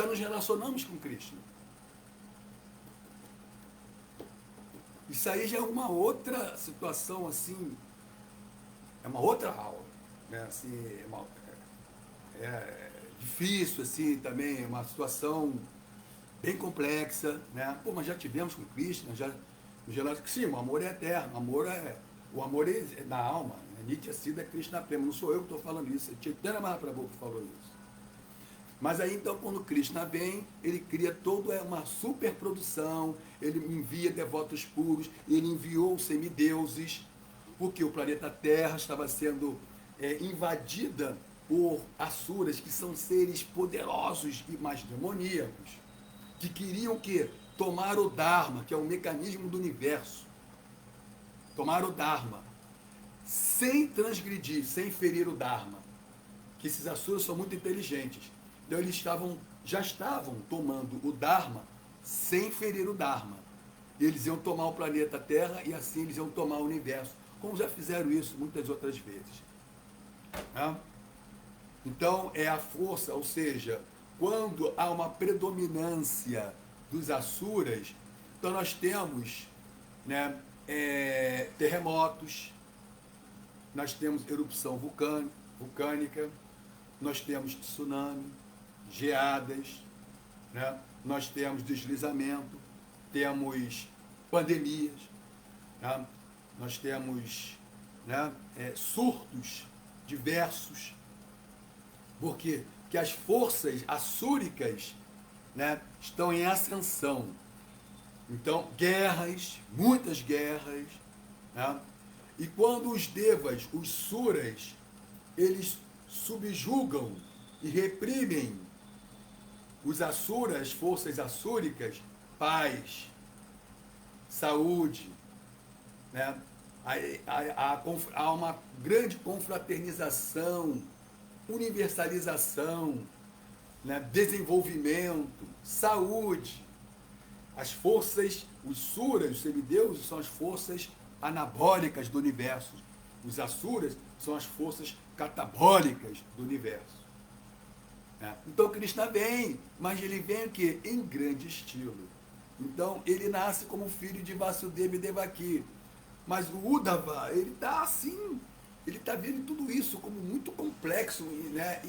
nos relacionamos com Krishna. Isso aí já é uma outra situação, assim, é uma outra aula, né? Assim, é difícil, assim, também, é uma situação bem complexa, né? Pô, mas já tivemos com Krishna, no geral, sim, o amor é eterno, o amor é na alma, né? Nitya Siddha Krishna Prema, não sou eu que estou falando isso, é Chaitanya Mahaprabhu que falou isso. Mas aí então, quando Krishna vem, ele cria toda uma superprodução, ele envia devotos puros, ele enviou os semideuses, porque o planeta Terra estava sendo invadida por asuras, que são seres poderosos e mais demoníacos, que queriam que tomar o Dharma, que é o mecanismo do universo, tomar o Dharma, sem transgredir, sem ferir o Dharma, que esses asuras são muito inteligentes. Então eles já estavam tomando o Dharma sem ferir o Dharma. Eles iam tomar o planeta Terra e assim eles iam tomar o universo, como já fizeram isso muitas outras vezes. Né? Então é a força, ou seja, quando há uma predominância dos asuras, então nós temos, né, terremotos, nós temos erupção vulcânica, nós temos tsunami, geadas, né? Nós temos deslizamento, temos pandemias, né? Nós temos, né, surtos diversos. Por quê? Porque as forças assúricas, né, estão em ascensão. Então, guerras, muitas guerras, né? E quando os devas, os suras, eles subjugam e reprimem os asuras, as forças assúricas, paz, saúde, né? Há uma grande confraternização, universalização, né? Desenvolvimento, saúde. As forças, os suras, os semideuses, são as forças anabólicas do universo. Os asuras são as forças catabólicas do universo. Então Krishna vem, mas ele vem o quê? Em grande estilo. Então ele nasce como filho de Vasudeva e Devaki. Mas o Uddhava, ele está assim, ele está vendo tudo isso como muito complexo, né?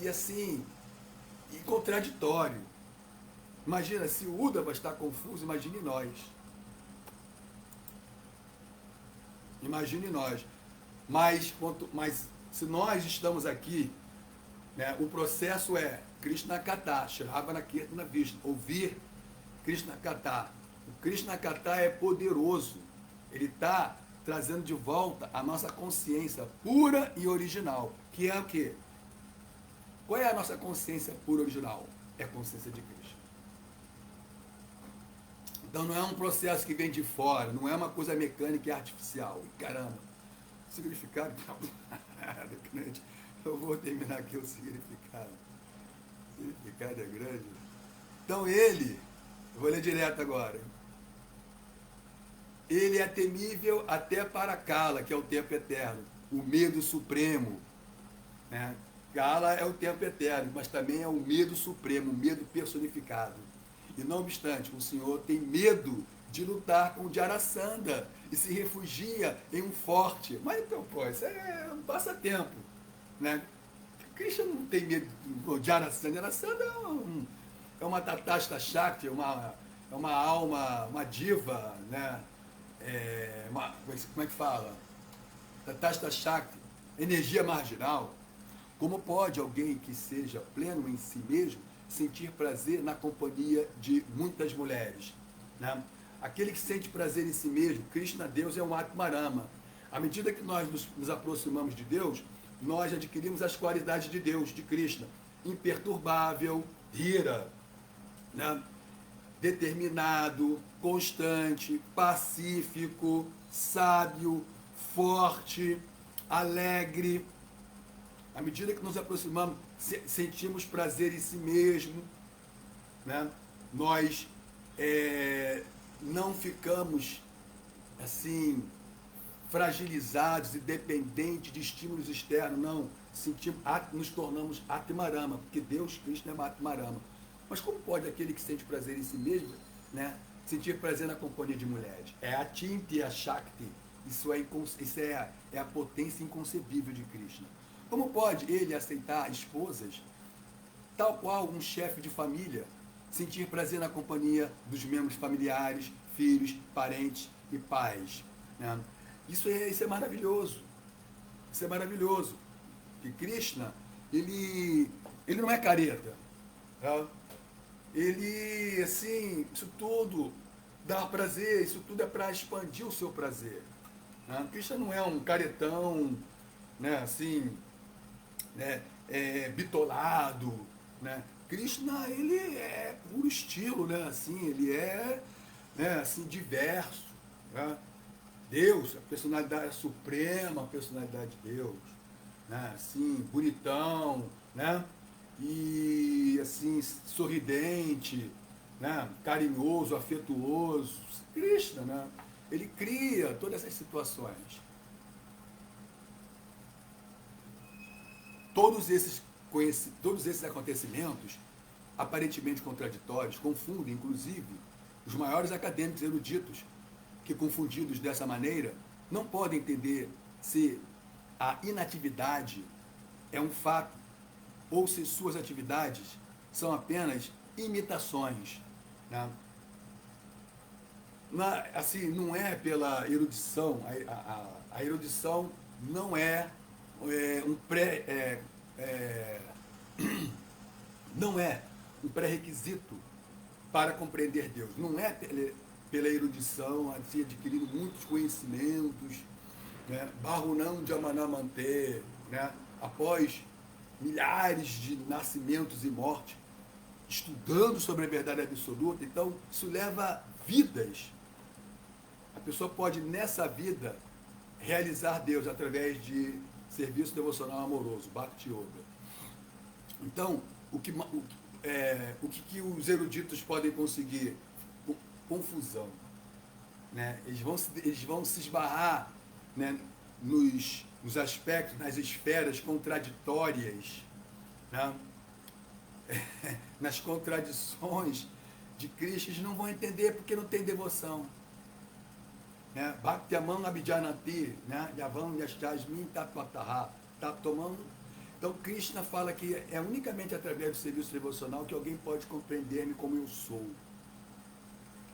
e assim, e contraditório. Imagina, se o Uddhava está confuso, imagine nós. Imagine nós. Mas se nós estamos aqui, né, o processo é Krishna Katha, Shravana Kirtana Vishnu, ouvir Krishna Katha. O Krishna Katha é poderoso. Ele está trazendo de volta a nossa consciência pura e original. Que é o quê? Qual é a nossa consciência pura e original? É a consciência de Krishna. Então não é um processo que vem de fora, não é uma coisa mecânica e artificial. Caramba, o significado... Eu vou terminar aqui o significado. Significado é grande. Então ele, eu vou ler direto agora. Ele é temível até para Kala, que é o tempo eterno, o medo supremo. Né? Kala é o tempo eterno, mas também é o medo supremo, o medo personificado. E não obstante, o Senhor tem medo de lutar com o Jarasandha e se refugia em um forte. Mas então, pô, isso é um passatempo. Né? Krishna não tem medo do Jarasandha. Jarasandha é uma Tatasta Shakti, é uma alma, uma diva, né? Como é que fala? Tatasta Shakti, energia marginal. Como pode alguém que seja pleno em si mesmo sentir prazer na companhia de muitas mulheres? Né? Aquele que sente prazer em si mesmo, Krishna, Deus, é um Atmarama. À medida que nós nos aproximamos de Deus, nós adquirimos as qualidades de Deus, de Krishna. Imperturbável, Hira, né? Determinado, constante, pacífico, sábio, forte, alegre. À medida que nos aproximamos, sentimos prazer em si mesmo, né? Nós não ficamos assim fragilizados e dependentes de estímulos externos, não. Nos tornamos Atmarama, porque Deus, Cristo é Atmarama. Mas como pode aquele que sente prazer em si mesmo, né, sentir prazer na companhia de mulheres? É a Tinti e a Shakti. Isso é a potência inconcebível de Krishna. Como pode ele aceitar esposas, tal qual um chefe de família, sentir prazer na companhia dos membros familiares, filhos, parentes e pais? Né? Isso é maravilhoso. Isso é maravilhoso. E Krishna, ele não é careta. Tá? Ele, assim, isso tudo dá prazer, isso tudo é para expandir o seu prazer. Né? Krishna não é um caretão, né, assim, né, bitolado, né? Krishna, ele é puro estilo, né? Assim, ele é, né, assim, diverso, né? Deus, a personalidade suprema, a personalidade de Deus, né? Assim, bonitão, né? E assim, sorridente, né? Carinhoso, afetuoso. Krishna, né? Ele cria todas essas situações. Todos esses acontecimentos, aparentemente contraditórios, confundem, inclusive, os maiores acadêmicos eruditos, que, confundidos dessa maneira, não podem entender se a inatividade é um fato ou se suas atividades são apenas imitações. Né? Assim, não é pela erudição, a erudição não não é um pré-requisito para compreender Deus. Não é pela erudição, assim, adquirindo muitos conhecimentos, né? Barunam Jamanamante, né? Após milhares de nascimentos e mortes, estudando sobre a verdade absoluta. Então, isso leva vidas. A pessoa pode, nessa vida, realizar Deus através de serviço devocional amoroso, Bhakti Yoga. Então, o que os eruditos podem conseguir? Confusão. Né? Eles vão se esbarrar, né, nos aspectos, nas esferas contraditórias, né? Nas contradições de Cristo. Eles não vão entender porque não tem devoção. Né? Bhaktiamam abhijanati, né? Yavam yashtasmin tattvataha. Tá tomando. Então, Krishna fala que é unicamente através do serviço devocional que alguém pode compreender-me como eu sou.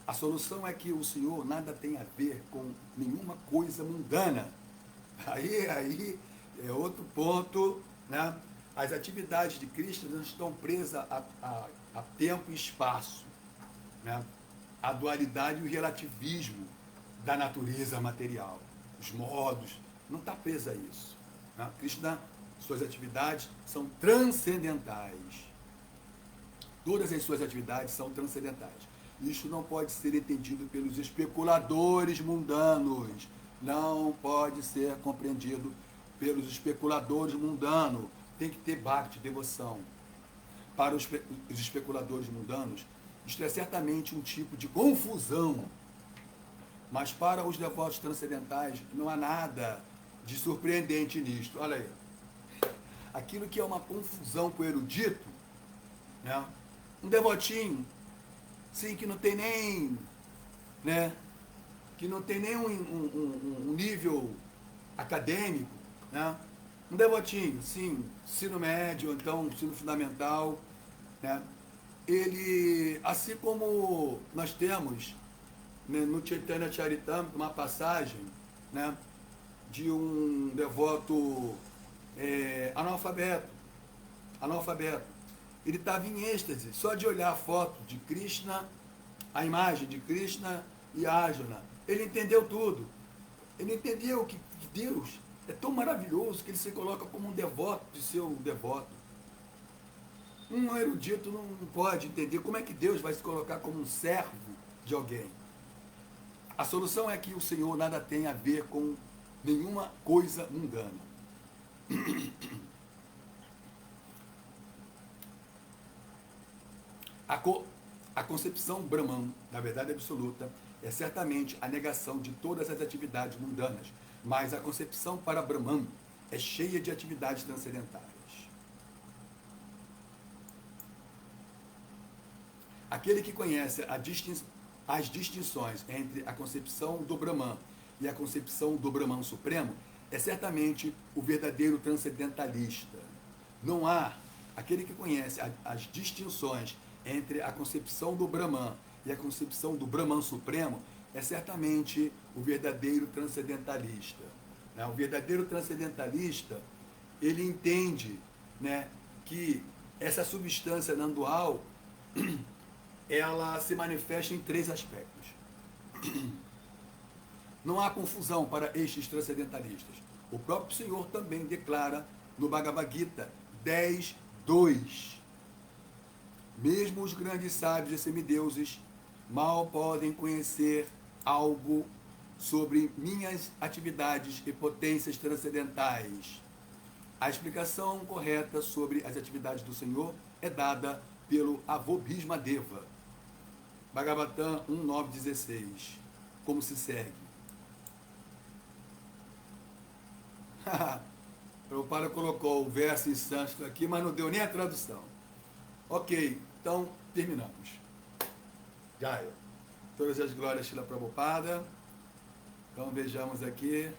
A solução é que o Senhor nada tem a ver com nenhuma coisa mundana. Aí é outro ponto, né? As atividades de Krishna não estão presas a tempo e espaço, né? A dualidade e o relativismo da natureza material, os modos, não está presa a isso. Né? Krishna, suas atividades são transcendentais. Todas as suas atividades são transcendentais. Isso não pode ser entendido pelos especuladores mundanos. Não pode ser compreendido pelos especuladores mundanos. Tem que ter bhakti, devoção. para os especuladores mundanos, isto é certamente um tipo de confusão. Mas para os devotos transcendentais, não há nada de surpreendente nisto. Olha aí. Aquilo que é uma confusão com o erudito, né? Um devotinho, sim, que não tem nem, né? Que não tem nem um nível acadêmico, né? Um devotinho, sim, ensino médio, ou então ensino fundamental, né? Ele, assim como nós temos, né, no Chaitanya Charitamrita uma passagem, né, de um devoto analfabeto. Ele estava em êxtase, só de olhar a foto de Krishna, a imagem de Krishna e Arjuna. Ele entendeu tudo. Ele entendeu que Deus é tão maravilhoso que ele se coloca como um devoto de seu devoto. Um erudito não pode entender como é que Deus vai se colocar como um servo de alguém. A solução é que o Senhor nada tem a ver com nenhuma coisa mundana. A concepção Brahman, da verdade absoluta, é certamente a negação de todas as atividades mundanas, mas a concepção para Brahman é cheia de atividades transcendentais. Aquele que conhece as distinções entre a concepção do Brahman e a concepção do Brahman Supremo é certamente o verdadeiro transcendentalista. Não há aquele que conhece as distinções entre a concepção do Brahman e a concepção do Brahman Supremo é certamente o verdadeiro transcendentalista. Né? O verdadeiro transcendentalista, ele entende, né, que essa substância não dual ela se manifesta em três aspectos. Não há confusão para estes transcendentalistas. O próprio Senhor também declara no Bhagavad Gita 10:2. Mesmo os grandes sábios e semideuses mal podem conhecer algo sobre minhas atividades e potências transcendentais. A explicação correta sobre as atividades do Senhor é dada pelo avô Bhismadeva. Bhagavatam 1.9.16. Como se segue? Prabhupada colocou o verso em sânscrito aqui, mas não deu nem a tradução. Ok, então terminamos. Jaya. Todas as glórias Srila Prabhupada. Então vejamos aqui.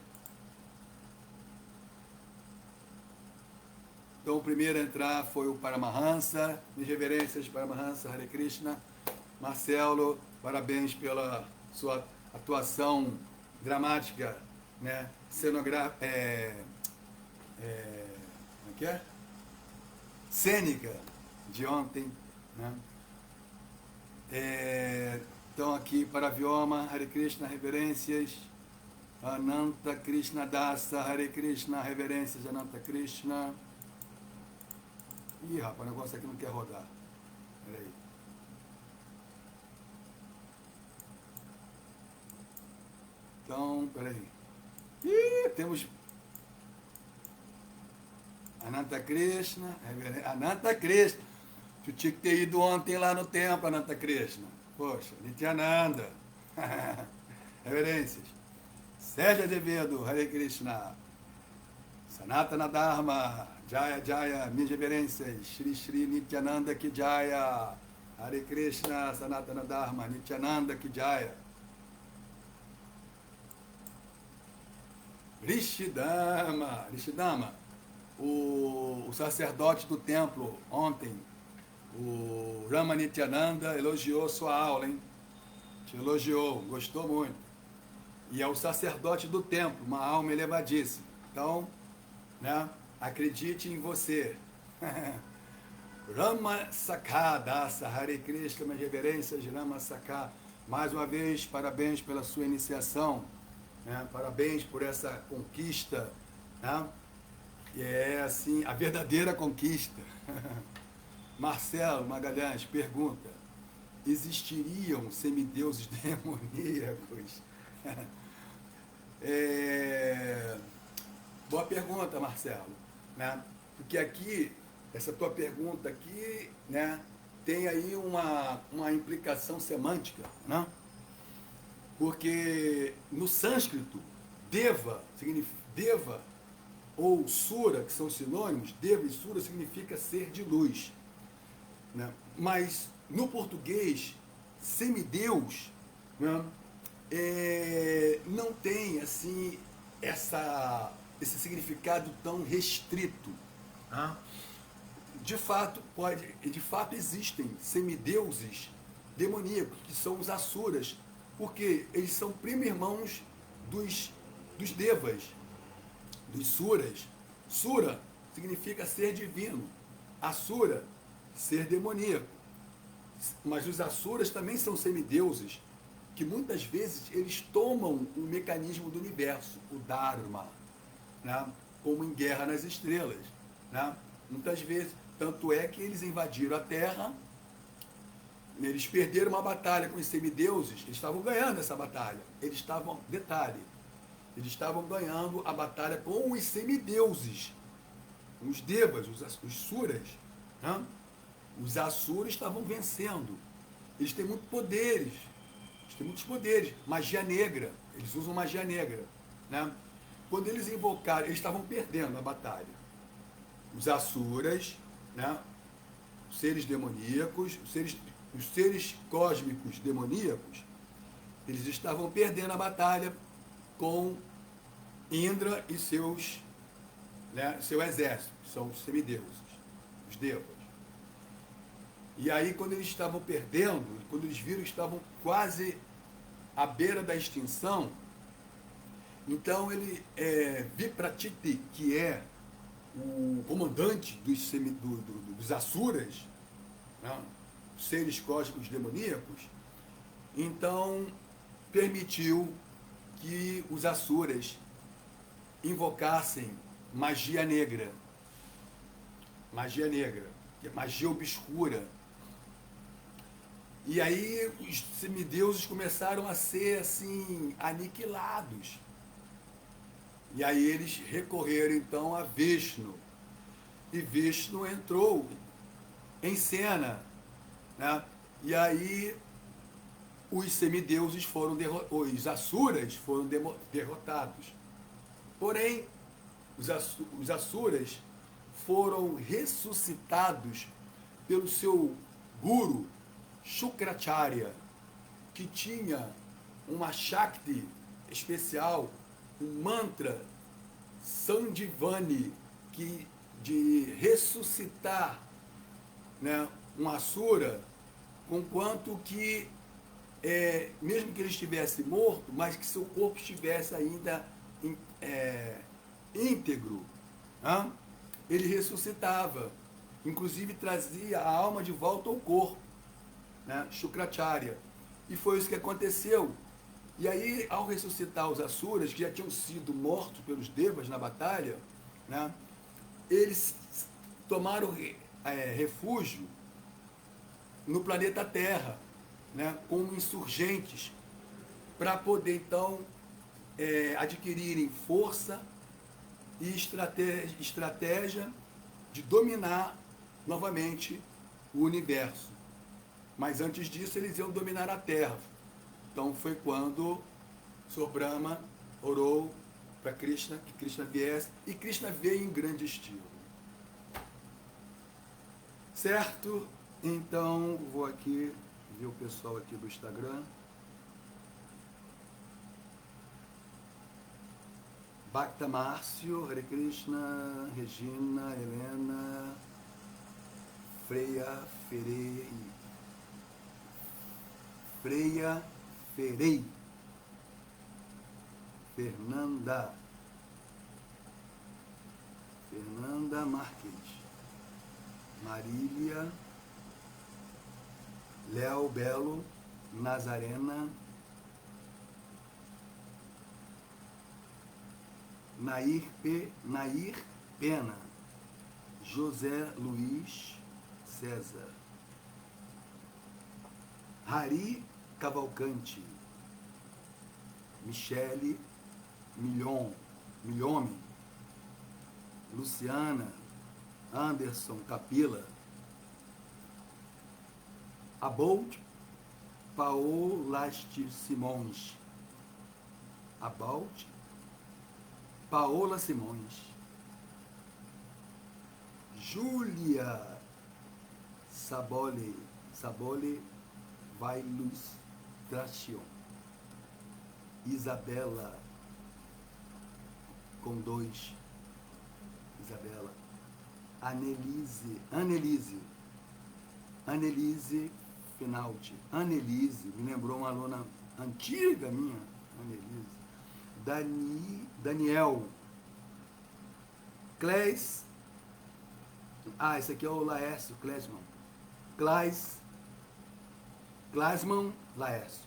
Então o primeiro a entrar foi o Paramahansa. Minhas reverências, Paramahansa, Hare Krishna. Marcelo, parabéns pela sua atuação dramática, né? Cenográfica, como é que é? Cênica de ontem, né? Então aqui para Vioma, Hare Krishna, reverências. Ananta Krishna Dasa, Hare Krishna, reverências, Ananta Krishna. Ih, rapaz, o negócio aqui não quer rodar. Peraí. Então, peraí. Ih, temos Ananta Krishna, Ananta Krishna. Tu tinha que ter ido ontem lá no templo, Ananta Krishna. Poxa, Nityananda. Reverências. Sérgio Azevedo, Hare Krishna. Sanatana Dharma, Jaya Jaya, minhas reverências. Shri Shri Nityananda Ki Jaya. Hare Krishna, Sanatana Dharma, Nityananda Ki Jaya. Rishidama, o sacerdote do templo ontem, o Rama Nityananda, elogiou sua aula, hein? Te elogiou, gostou muito. E é o sacerdote do templo, uma alma elevadíssima. Então, né, acredite em você. Rama Sakha Dasa, Hare Krishna, minhas reverências, Rama Sakha. Mais uma vez, parabéns pela sua iniciação. Né? Parabéns por essa conquista, né? E é assim, a verdadeira conquista. Marcelo Magalhães pergunta: existiriam semideuses demoníacos? Boa pergunta, Marcelo, né? Porque aqui essa tua pergunta aqui, né, tem aí uma implicação semântica, né? Porque no sânscrito, deva ou sura, que são sinônimos, deva e sura significa ser de luz, né? Mas no português, semideus, né, não tem assim esse significado tão restrito. Ah. De fato existem semideuses demoníacos, que são os asuras, porque eles são primo-irmãos dos devas, dos suras. Sura significa ser divino, asura, ser demoníaco. Mas os asuras também são semideuses, que muitas vezes eles tomam o mecanismo do universo, o Dharma, né? Como em Guerra nas Estrelas, né? Muitas vezes, tanto é que eles invadiram a Terra, eles perderam uma batalha com os semideuses, eles estavam ganhando essa batalha, eles estavam ganhando a batalha com os semideuses, os devas, os suras, né? Os asuras estavam vencendo, eles têm muitos poderes, magia negra, eles usam magia negra, né? Quando eles invocaram, eles estavam perdendo a batalha. Os asuras, né? Os seres demoníacos, os seres cósmicos demoníacos, eles estavam perdendo a batalha com Indra e seu exército, que são os semideuses, os devas. E aí, quando eles estavam perdendo, quando eles viram que estavam quase à beira da extinção, então ele, Vipratiti, que é o comandante dos asuras, né, seres cósmicos demoníacos, então permitiu que os asuras invocassem magia negra, que é magia obscura. E aí os semideuses começaram a ser assim aniquilados. E aí eles recorreram então a Vishnu. E Vishnu entrou em cena, né? E aí os semideuses os asuras foram derrotados. Porém, os asuras foram ressuscitados pelo seu guru Shukracharya, que tinha uma Shakti especial, um mantra Sandivani, de ressuscitar, né, um asura, conquanto que, mesmo que ele estivesse morto, mas que seu corpo estivesse ainda íntegro, né, ele ressuscitava, inclusive trazia a alma de volta ao corpo, né, Shukracharya. E foi isso que aconteceu. E aí, ao ressuscitar os asuras, que já tinham sido mortos pelos devas na batalha, né, eles tomaram refúgio no planeta Terra, né, como insurgentes, para poder, então, adquirirem força e estratégia de dominar novamente o universo. Mas antes disso, eles iam dominar a Terra. Então foi quando Sr. Brahma orou para Krishna, que Krishna viesse, e Krishna veio em grande estilo. Certo? Então, vou aqui ver o pessoal aqui do Instagram. Bhakta Márcio, Hare Krishna, Regina, Helena, Freia Ferei, Fernanda Marques, Marília, Léo Belo, Nazarena, Nair Pena, José Luiz César, Hari Cavalcante, Michele Milhome, Luciana, Anderson Capila, About Paola Simões, About Paola Simões, Júlia Sabole vai Illustration, Isabela com dois, Isabela, Anelise Finalti, Anelise, me lembrou uma aluna antiga minha, Anelise, Daniel, Clés, esse aqui é o Laércio Klesman, Klasman Laércio,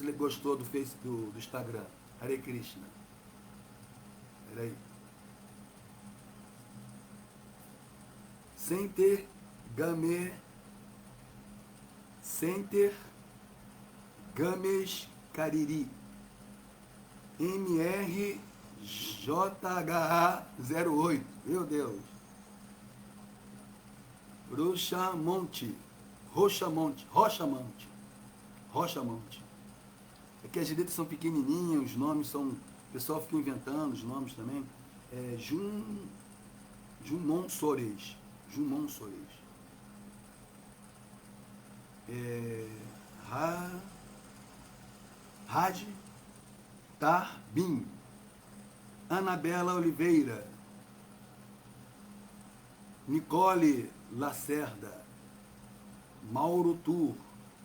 ele gostou do Face do Instagram, Hare Krishna, peraí, Center Games Cariri, MRJHA08, meu Deus, Rochamonte. É que as letras são pequenininhas, os nomes são, o pessoal fica inventando os nomes também, Jumon Soares, Raj Tarbin, Anabela Oliveira, Nicole Lacerda, Mauro Tur,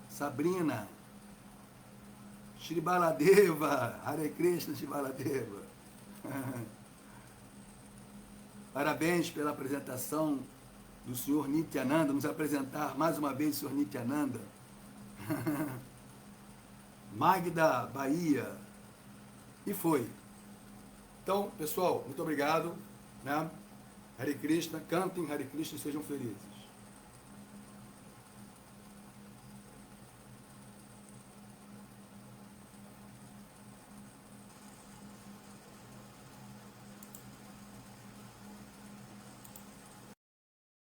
Sabrina, Shri Baladeva, Hare Krishna Shri Baladeva. Parabéns pela apresentação do senhor Nityananda, nos apresentar mais uma vez o senhor Nityananda. Magda Bahia. E foi. Então, pessoal, muito obrigado. Né? Hare Krishna, cantem Hare Krishna e sejam felizes.